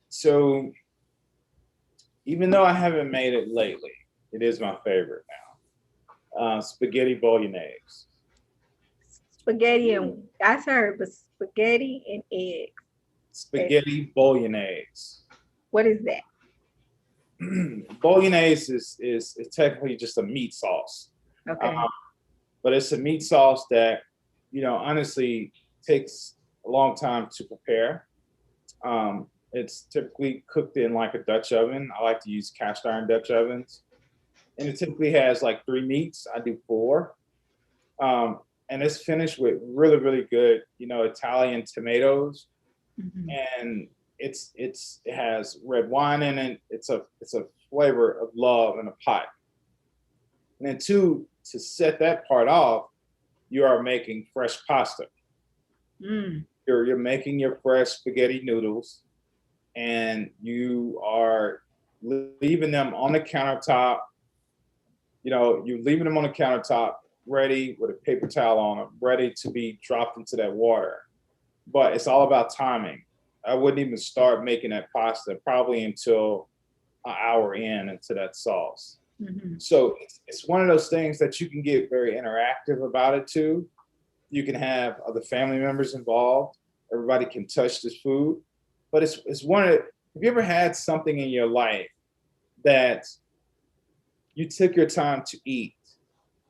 So even though I haven't made it lately, it is my favorite now. Spaghetti bolognese. Spaghetti and I heard, but spaghetti and eggs. Spaghetti bolognese. What is that? Bolognese is technically just a meat sauce. Okay. But it's a meat sauce that, honestly takes a long time to prepare. It's typically cooked in like a Dutch oven. I like to use cast iron Dutch ovens. And it typically has like 3 meats. I do 4. And it's finished with really, really good, Italian tomatoes. And it has red wine in it. It's a flavor of love in a pot. And then to set that part off, you are making fresh pasta. You're making your fresh spaghetti noodles, and you are leaving them on the countertop. You're leaving them on the countertop, ready with a paper towel on them, ready to be dropped into that water. But it's all about timing. I wouldn't even start making that pasta probably until an hour into that sauce. So it's one of those things that you can get very interactive about it too. You can have other family members involved. Everybody can touch this food. But it's one of, have you ever had something in your life that you took your time to eat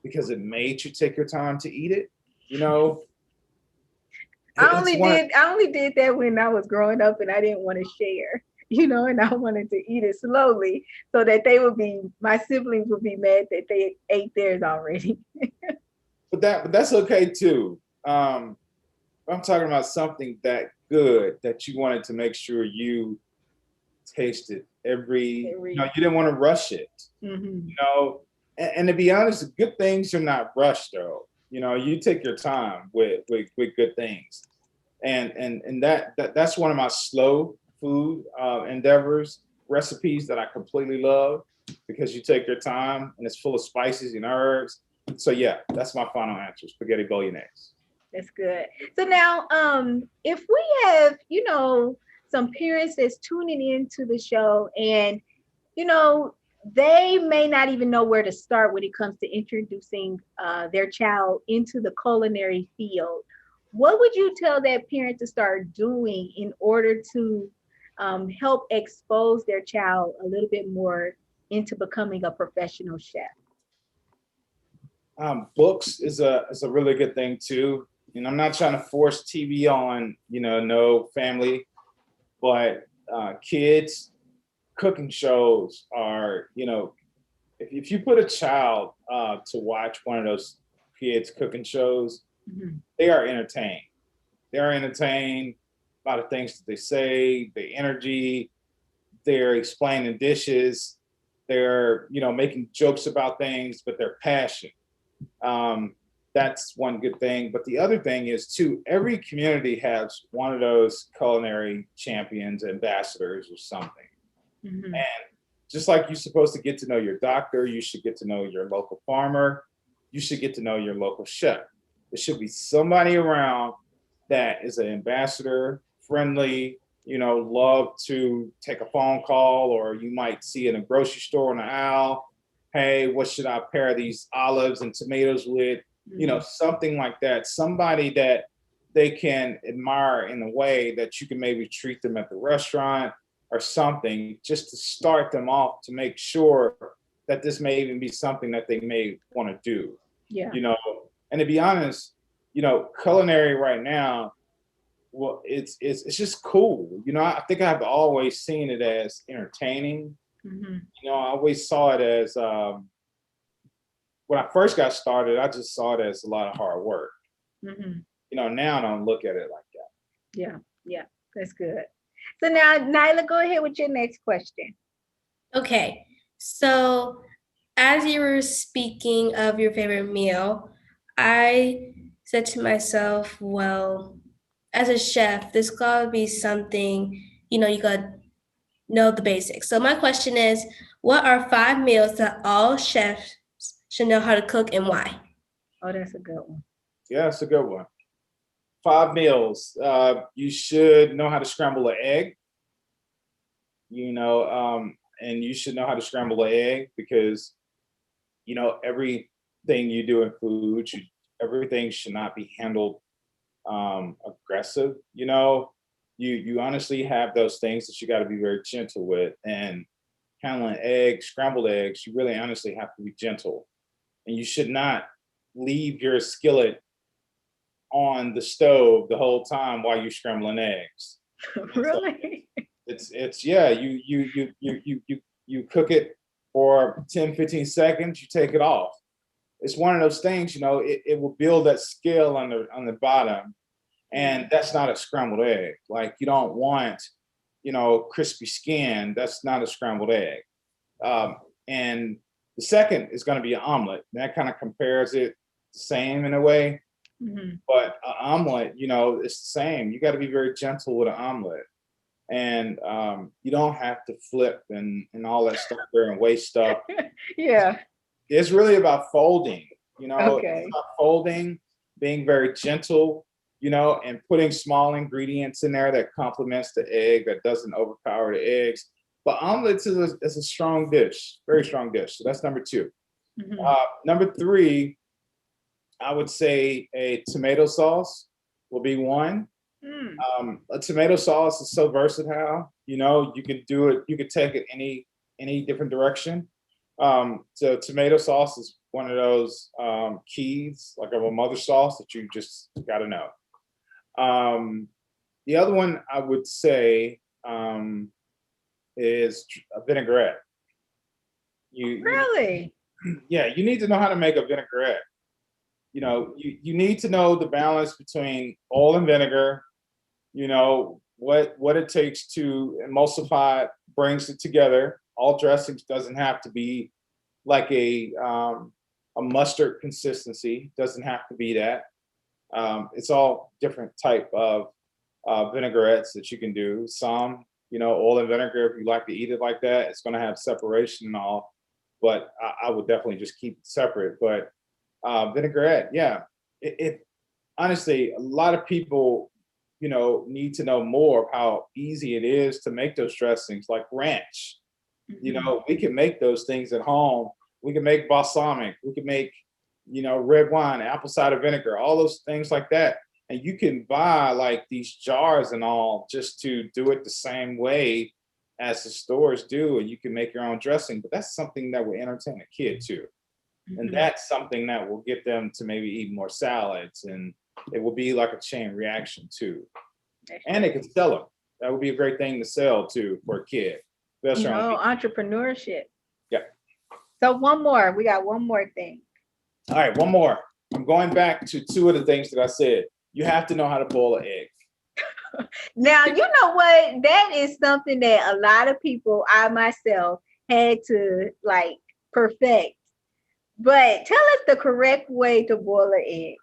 because it made you take your time to eat it? I only did that when I was growing up and I didn't want to share, and I wanted to eat it slowly so that my siblings would be mad that they ate theirs already. But that's okay too. I'm talking about something that good that you wanted to make sure you tasted every you didn't want to rush it. And to be honest, good things are not rushed though. You take your time with good things. And that's one of my slow food endeavors, recipes that I completely love because you take your time and it's full of spices and herbs. So yeah, that's my final answer, spaghetti bolognese. That's good. So now, if we have, some parents that's tuning into the show and, they may not even know where to start when it comes to introducing their child into the culinary field, what would you tell that parent to start doing in order to help expose their child a little bit more into becoming a professional chef? Books is a really good thing too. I'm not trying to force TV on, no family, but kids cooking shows are, if you put a child to watch one of those kids cooking shows, they are entertained. They are entertained by the things that they say, the energy, they're explaining dishes, they're, you know, making jokes about things, but they're passionate. That's one good thing. But the other thing is too, every community has one of those culinary champions, ambassadors or something. Mhm. And just like you're supposed to get to know your doctor, you should get to know your local farmer. You should get to know your local chef. There should be somebody around that is an ambassador, friendly, you know, love to take a phone call, or you might see in a grocery store in the aisle, hey, what should I pair these olives and tomatoes with? You know, something like that. Somebody that they can admire in a way that you can maybe treat them at the restaurant or something, just to start them off to make sure that this may even be something that they may want to do. Yeah. You know, and to be honest, you know, culinary right now, well, it's just cool. You know, I think I've always seen it as entertaining. Mhm. You know, I always saw it as when I first got started, I just saw it as a lot of hard work. Mhm. You know, now I don't look at it like that. Yeah. Yeah. That's good. So now, Nyla, go ahead with your next question. Okay, so as you were speaking of your favorite meal, I said to myself, well, as a chef, this gotta be something, you gotta know the basics. So my question is, what are 5 meals that all chefs should know how to cook and why? Oh, that's a good one. Yeah, it's a good one. 5 meals. You should know how to scramble an egg. You know, and you should know how to scramble an egg because, you know, everything you do in food, everything should not be handled aggressive. You know, you honestly have those things that you got to be very gentle with, and handling eggs, scrambled eggs, you really honestly have to be gentle, and you should not leave your skillet on the stove the whole time while you're scrambling eggs. Really? It's yeah, you cook it for 10, 15 seconds, you take it off. It's one of those things, you know, it will build that scale on the bottom. And that's not a scrambled egg. Like you don't want, you know, crispy skin. That's not a scrambled egg. And the second is going to be an omelet. That kind of compares it the same in a way. Mhm. But an omelet, you know, it's the same. You got to be very gentle with an omelet. And you don't have to flip and all that stuff there and waste stuff. Yeah. It's really about folding, you know, Okay. it's about folding, being very gentle, you know, and putting small ingredients in there that complements the egg, that doesn't overpower the eggs. But omelets is a strong dish, very strong dish. So that's number 2. Mhm. Number 3, I would say a tomato sauce will be one. Mm. A tomato sauce is so versatile. You know, you could do it. You could take it any different direction. So tomato sauce is one of those keys, like of a mother sauce that you just got to know. The other one I would say is a vinaigrette. Really? Yeah, you need to know how to make a vinaigrette. You know, you need to know the balance between oil and vinegar. You know what it takes to emulsify it, brings it together. All dressings doesn't have to be like a mustard consistency. Doesn't have to be that. It's all different type of vinaigrettes that you can do. Some, you know, oil and vinegar, if you like to eat it like that, it's going to have separation and all. But I would definitely just keep it separate. But vinaigrette, yeah, it honestly, a lot of people, you know, need to know more of how easy it is to make those dressings, like ranch. You know, we can make those things at home. We can make balsamic. We can make, you know, red wine, apple cider vinegar, all those things like that. And you can buy like these jars and all just to do it the same way as the stores do, and you can make your own dressing. But that's something that will entertain a kid too. And that's something that will get them to maybe eat more salads, and it will be like a chain reaction too. And it can sell them. That would be a great thing to sell too for a kid. Especially Entrepreneurship. Yeah. So one more. We got one more thing. All right, one more. I'm going back to 2 of the things that I said. You have to know how to boil an egg. Now, you know what? That is something that a lot of people, I myself, had to like perfect. But tell us the correct way to boil an egg.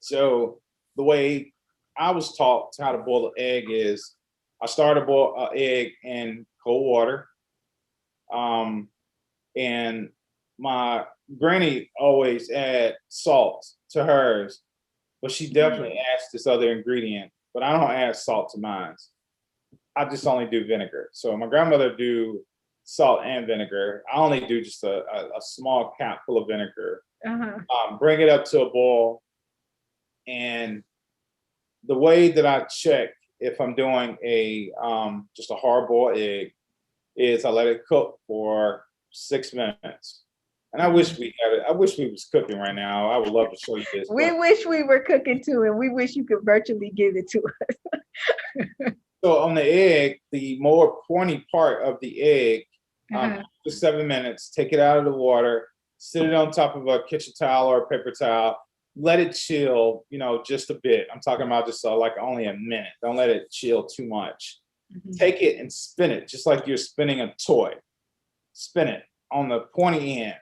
So the way I was taught how to boil an egg is I start to boil an egg in cold water. And my granny always add salt to hers, but she definitely adds this other ingredient. But I don't add salt to mine. I just only do vinegar. So my grandmother do salt and vinegar. I only do just a small cap full of vinegar. Bring it up to a boil, and the way that I check if I'm doing a just a hard boiled egg is I let it cook for 6 minutes. And I wish we had it. I wish we was cooking right now. I would love to show you this. We wish we were cooking too, and we wish you could virtually give it to us. So on the egg, the more pointy part of the egg, for 7 minutes, take it out of the water, sit it on top of a kitchen towel or a paper towel, let it chill, just a bit. I'm talking about just like only a minute. Don't let it chill too much. Take it and spin it just like you're spinning a toy. Spin it on the pointy end.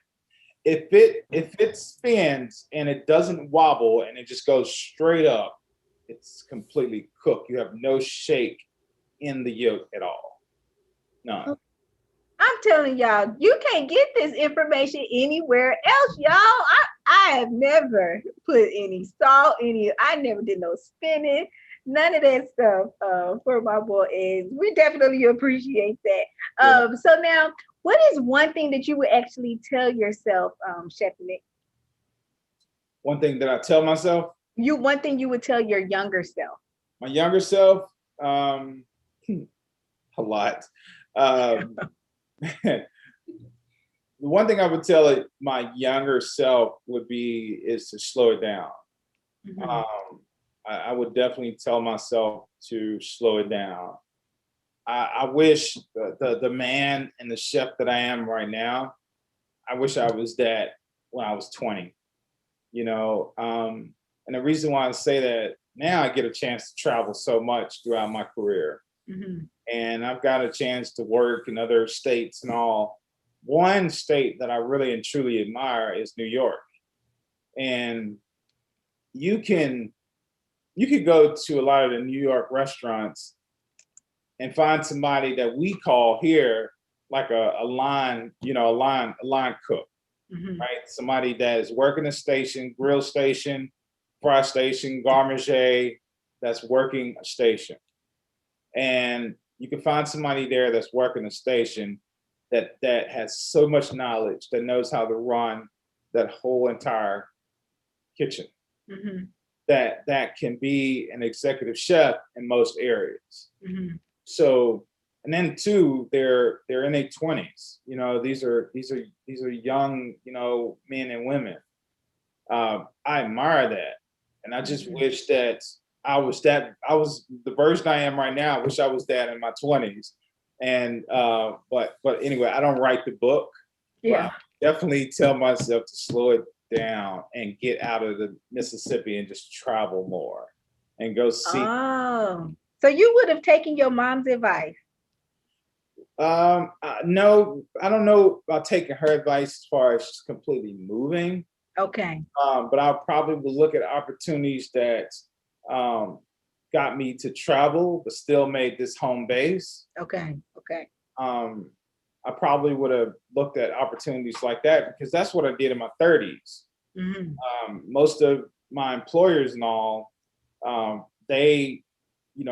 If it spins and it doesn't wobble and it just goes straight up, it's completely cooked. You have no shake in the yolk at all. None. I'm telling y'all, you can't get this information anywhere else, y'all. I have never put any salt, I never did no spinning, none of that stuff for my boiled eggs. We definitely appreciate that. So now, what is one thing that you would actually tell yourself, Chef Nick? One thing that I tell myself? One thing you would tell your younger self. My younger self? A lot. The one thing I would tell my younger self is to slow it down. I would definitely tell myself to slow it down. I wish the man and the chef that I am right now, I wish I was that when I was 20, and the reason why I say that now I get a chance to travel so much throughout my career. And I've got a chance to work in other states and all. One state that I really and truly admire is New York. And you could go to a lot of the New York restaurants and find somebody that we call here like a line cook, right? Somebody that is working a station, grill station, fry station, garmager, that's working a station. And you can find somebody there that's working a station that has so much knowledge, that knows how to run that whole entire kitchen. That can be an executive chef in most areas. So, and then too, they're in their 20s. These are young, men and women. I admire that, and I just wish that I was the version I am right now. I wish I was that in my 20s. And but anyway, I don't write the book. Yeah, definitely tell myself to slow it down and get out of the Mississippi and just travel more and go see. Oh, so you would have taken your mom's advice? No, I don't know about taking her advice as far as just completely moving. Okay. But I probably would look at opportunities that got me to travel, but still made this home base. Okay. I probably would have looked at opportunities like that because that's what I did in my 30s. Most of my employers and all, they,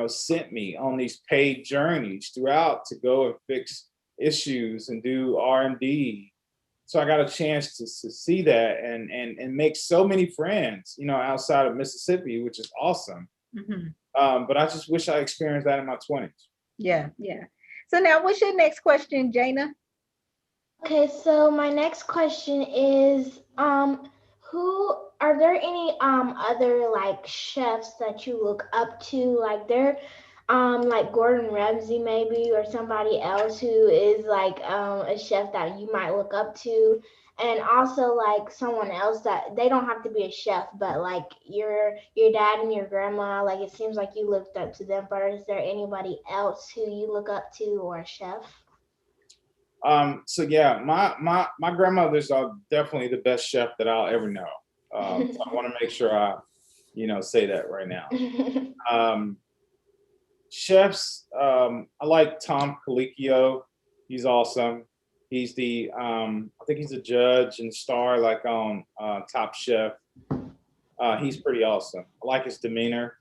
sent me on these paid journeys throughout to go and fix issues and do R&D. So I got a chance to see that and make so many friends, outside of Mississippi, which is awesome. But I just wish I experienced that in my 20s. Yeah. So now what's your next question, Jana? Okay, so my next question is, are there any other like chefs that you look up to? Like like Gordon Ramsay maybe, or somebody else who is like a chef that you might look up to and also like someone else that they don't have to be a chef, but like your dad and your grandma, like it seems like you looked up to them, but is there anybody else who you look up to or a chef? So yeah, my grandmothers are definitely the best chef that I'll ever know. So I want to make sure I, say that right now. Chefs, I like Tom Colicchio. He's awesome. He's I think he's a judge and star like on Top Chef. He's pretty awesome. I like his demeanor.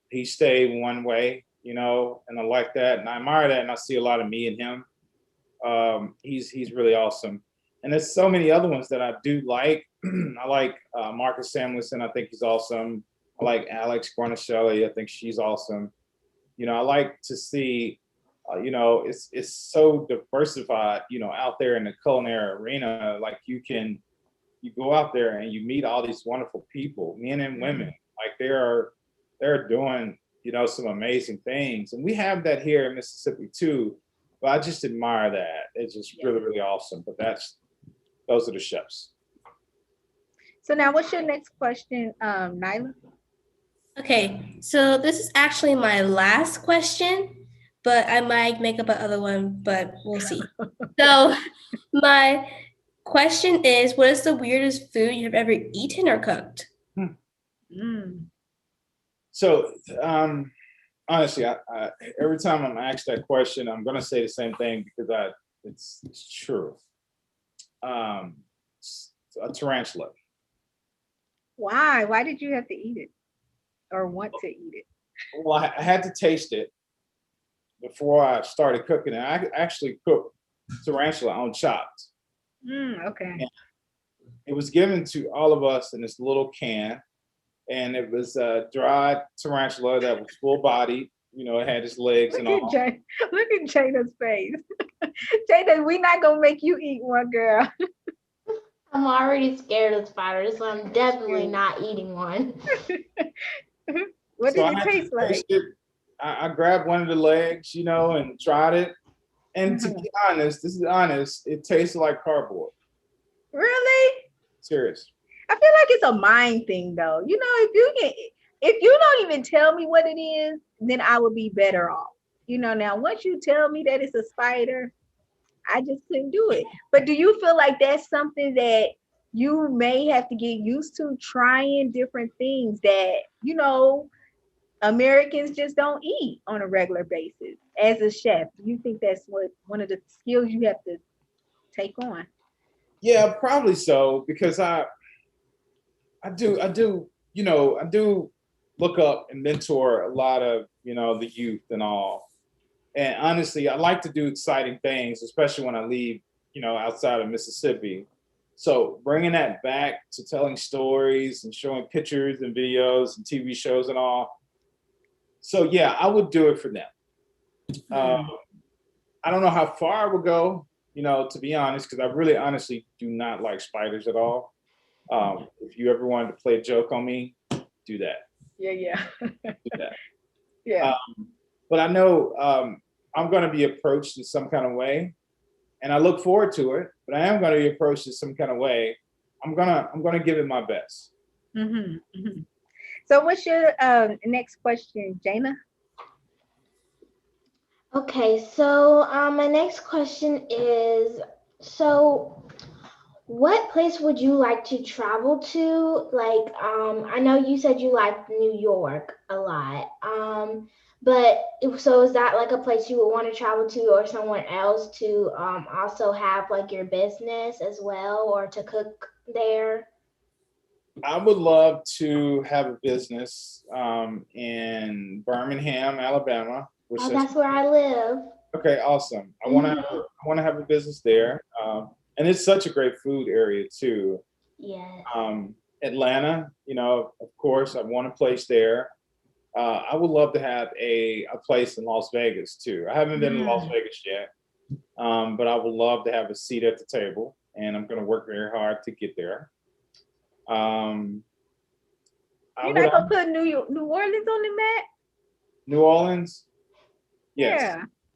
He stayed one way, and I like that, and I admire that, and I see a lot of me in him. He's really awesome, and there's so many other ones that I do like. I like Marcus Samuelson. I think he's awesome. I like Alex Guarnaschelli. I think she's awesome. I like to see, it's so diversified, out there in the culinary arena. Like you go out there and you meet all these wonderful people, men and women. Like they're doing, some amazing things, and we have that here in Mississippi too. But I just admire that. It's just really, really awesome. But those are the chefs. So now, what's your next question, Nyla? Okay, so this is actually my last question, but I might make up another one, but we'll see. So my question is, what is the weirdest food you've ever eaten or cooked? So honestly, I every time I'm asked that question, I'm going to say the same thing because it's true. A tarantula. Why? Why did you have to eat it or want to eat it? Well, I had to taste it before I started cooking it. I actually cooked tarantula on chopped. Okay. And it was given to all of us in this little can, and it was a dried tarantula that was full bodied. It had its legs and all. Look at Jada's face. Jada, we're not gonna make you eat one, girl. I'm already scared of spiders, so I'm definitely not eating one. What did it taste like? I grabbed one of the legs, and tried it. And to be honest, it tasted like cardboard. Really? Serious. I feel like it's a mind thing, though. If you don't even tell me what it is, then I would be better off. Now once you tell me that it's a spider, I just couldn't do it. But do you feel like that's something that you may have to get used to, trying different things that, Americans just don't eat on a regular basis as a chef? Do you think that's one of the skills you have to take on? Yeah, probably so, because I do look up and mentor a lot of, the youth and all. And honestly, I like to do exciting things, especially when I leave, outside of Mississippi. So bringing that back to telling stories and showing pictures and videos and TV shows and all. So yeah, I would do it for them. I don't know how far I would go, to be honest, because I really honestly do not like spiders at all. If you ever wanted to play a joke on me, do that. Yeah. Do that. Yeah. But I know I'm going to be approached in some kind of way, and I look forward to it. But I am going to be approached in some kind of way. I'm gonna give it my best. So, what's your next question, Jana? Okay, so my next question is, so what place would you like to travel to? Like, I know you said you like New York a lot. But so is that like a place you would want to travel to, or somewhere else to also have like your business as well, or to cook there? I would love to have a business in Birmingham, Alabama. Oh, that's where I live. Okay, awesome. I want to have a business there, and it's such a great food area too. Yes. Atlanta, of course, I want a place there. I would love to have a place in Las Vegas too. I haven't been to Las Vegas yet, but I would love to have a seat at the table, and I'm going to work very hard to get there. You're not gonna put New Orleans on the map? New Orleans? Yes.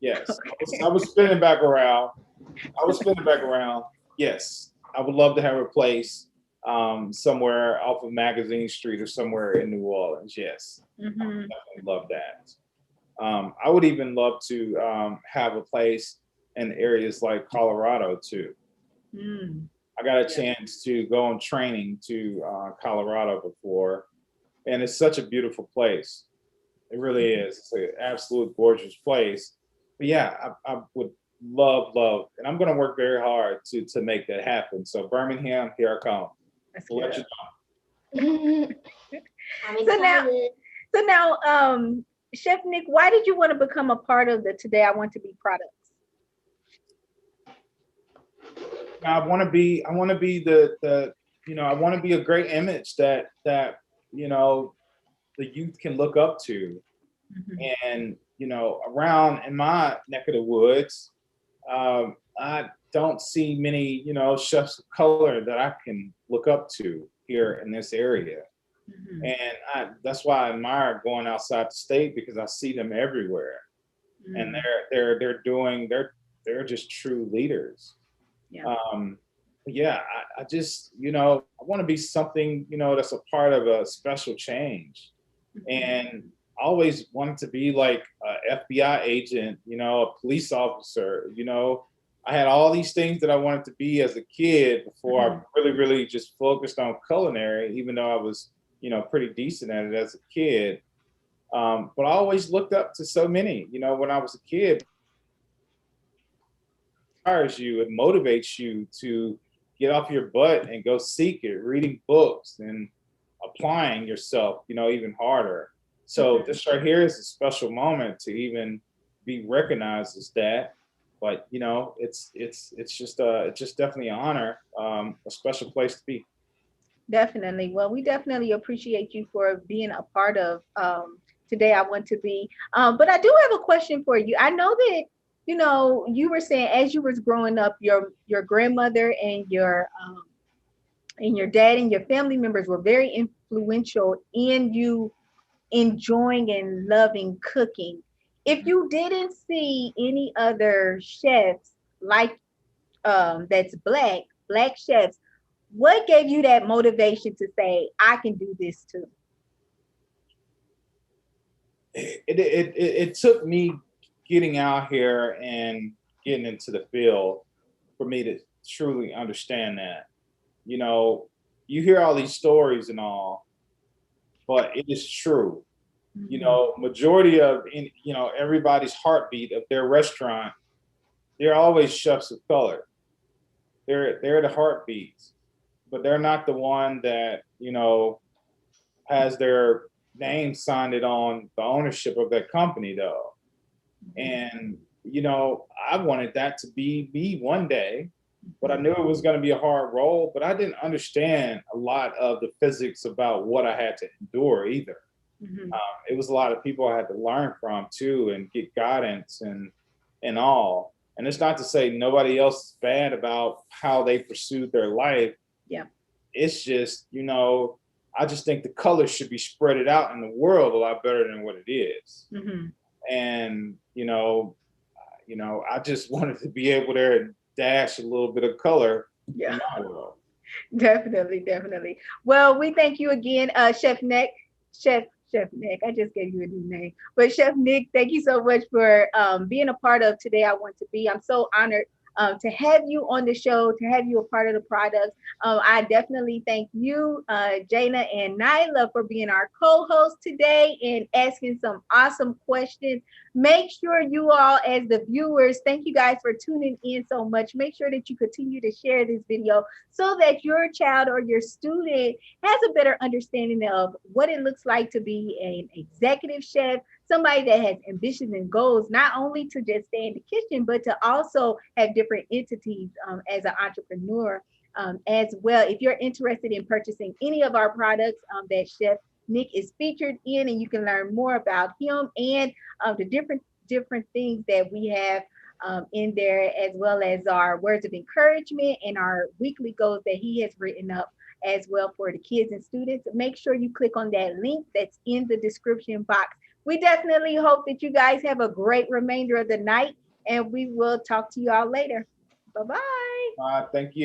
Yeah. Yes. I was spinning back around. Yes. I would love to have a place somewhere off of Magazine Street or somewhere in New Orleans. Yes, I would definitely love that. I would even love to have a place in areas like Colorado too. Mm. I got a chance to go on training to Colorado before, and it's such a beautiful place. It really is. It's an absolute gorgeous place. But yeah, I would love, and I'm going to work very hard to make that happen. So Birmingham, here I come. That's We'll let good. you I'm So now, excited. so now, Chef Nick, why did you want to become a part of the Today I Want to Be products? know. I want to be. I want to be the. You know, I want to be a great image that you know the youth can look up to. Mhm. And you know, around in my neck of the woods, I don't see many, you know, chefs of color that I can look up to here in this area. Mhm. And that's why I admire going outside the state because I see them everywhere, and Mm. they're just true leaders. Yeah. Yeah, I just, you know, I want to be something, you know, that's a part of a special change. Mhm. And I always wanted to be like a FBI agent, you know, a police officer, you know. I had all these things that I wanted to be as a kid before I Mhm. really just focused on culinary, even though I was, you know, pretty decent at it as a kid. But I always looked up to so many, you know, when I was a kid, it inspires you, it motivates you to get off your butt and go seek it, reading books and applying yourself, you know, even harder. So Mhm. this right here is a special moment to even be recognized as that. But you know, it's just definitely an honor, a special place to be. Definitely. Well, we definitely appreciate you for being a part of Today I Want to Be. But I do have a question for you. I know that you were saying as you was growing up, your grandmother and your dad and your family members were very influential in you enjoying and loving cooking. If you didn't see any other chefs like that's black chefs, what gave you that motivation to say I can do this too? It took me getting out here and getting into the field for me to truly understand that. You know, you hear all these stories and all, but it is true. You Mhm. know, majority of you know everybody's heartbeat of their restaurant, they're always chefs of color. They're the heartbeats, but they're not the one that you know has their name signed it on the ownership of that company though. And you know, I wanted that to be me one day, but I knew it was going to be a hard role. But I didn't understand a lot of the physics about what I had to endure either. Mhm. It was a lot of people I had to learn from too and get guidance and all. And it's not to say nobody else is bad about how they pursued their life. Yeah. It's just, you know, I just think the color should be spread out in the world a lot better than what it is. Mhm. And, you know, I just wanted to be able to dash a little bit of color in Yeah. my world. Definitely, definitely. Well, we thank you again, Chef Nick. Chef Chef Nick. I just gave you a new name. But Chef Nick, thank you so much for being a part of Today I Want to Be. I'm so honored to have you on the show, to have you a part of the product. I definitely thank you, Jana and Nyla, for being our co-host today and asking some awesome questions. Make sure you all, as the viewers, thank you guys for tuning in so much. Make sure that you continue to share this video so that your child or your student has a better understanding of what it looks like to be an executive chef, somebody that has ambitions and goals, not only to just stay in the kitchen, but to also have different entities as an entrepreneur as well. If you're interested in purchasing any of our products that Chef Nick is featured in, and you can learn more about him and the different things that we have in there, as well as our words of encouragement and our weekly goals that he has written up as well for the kids and students. Make sure you click on that link that's in the description box. We definitely hope that you guys have a great remainder of the night, and we will talk to you all later. Bye bye. Thank you.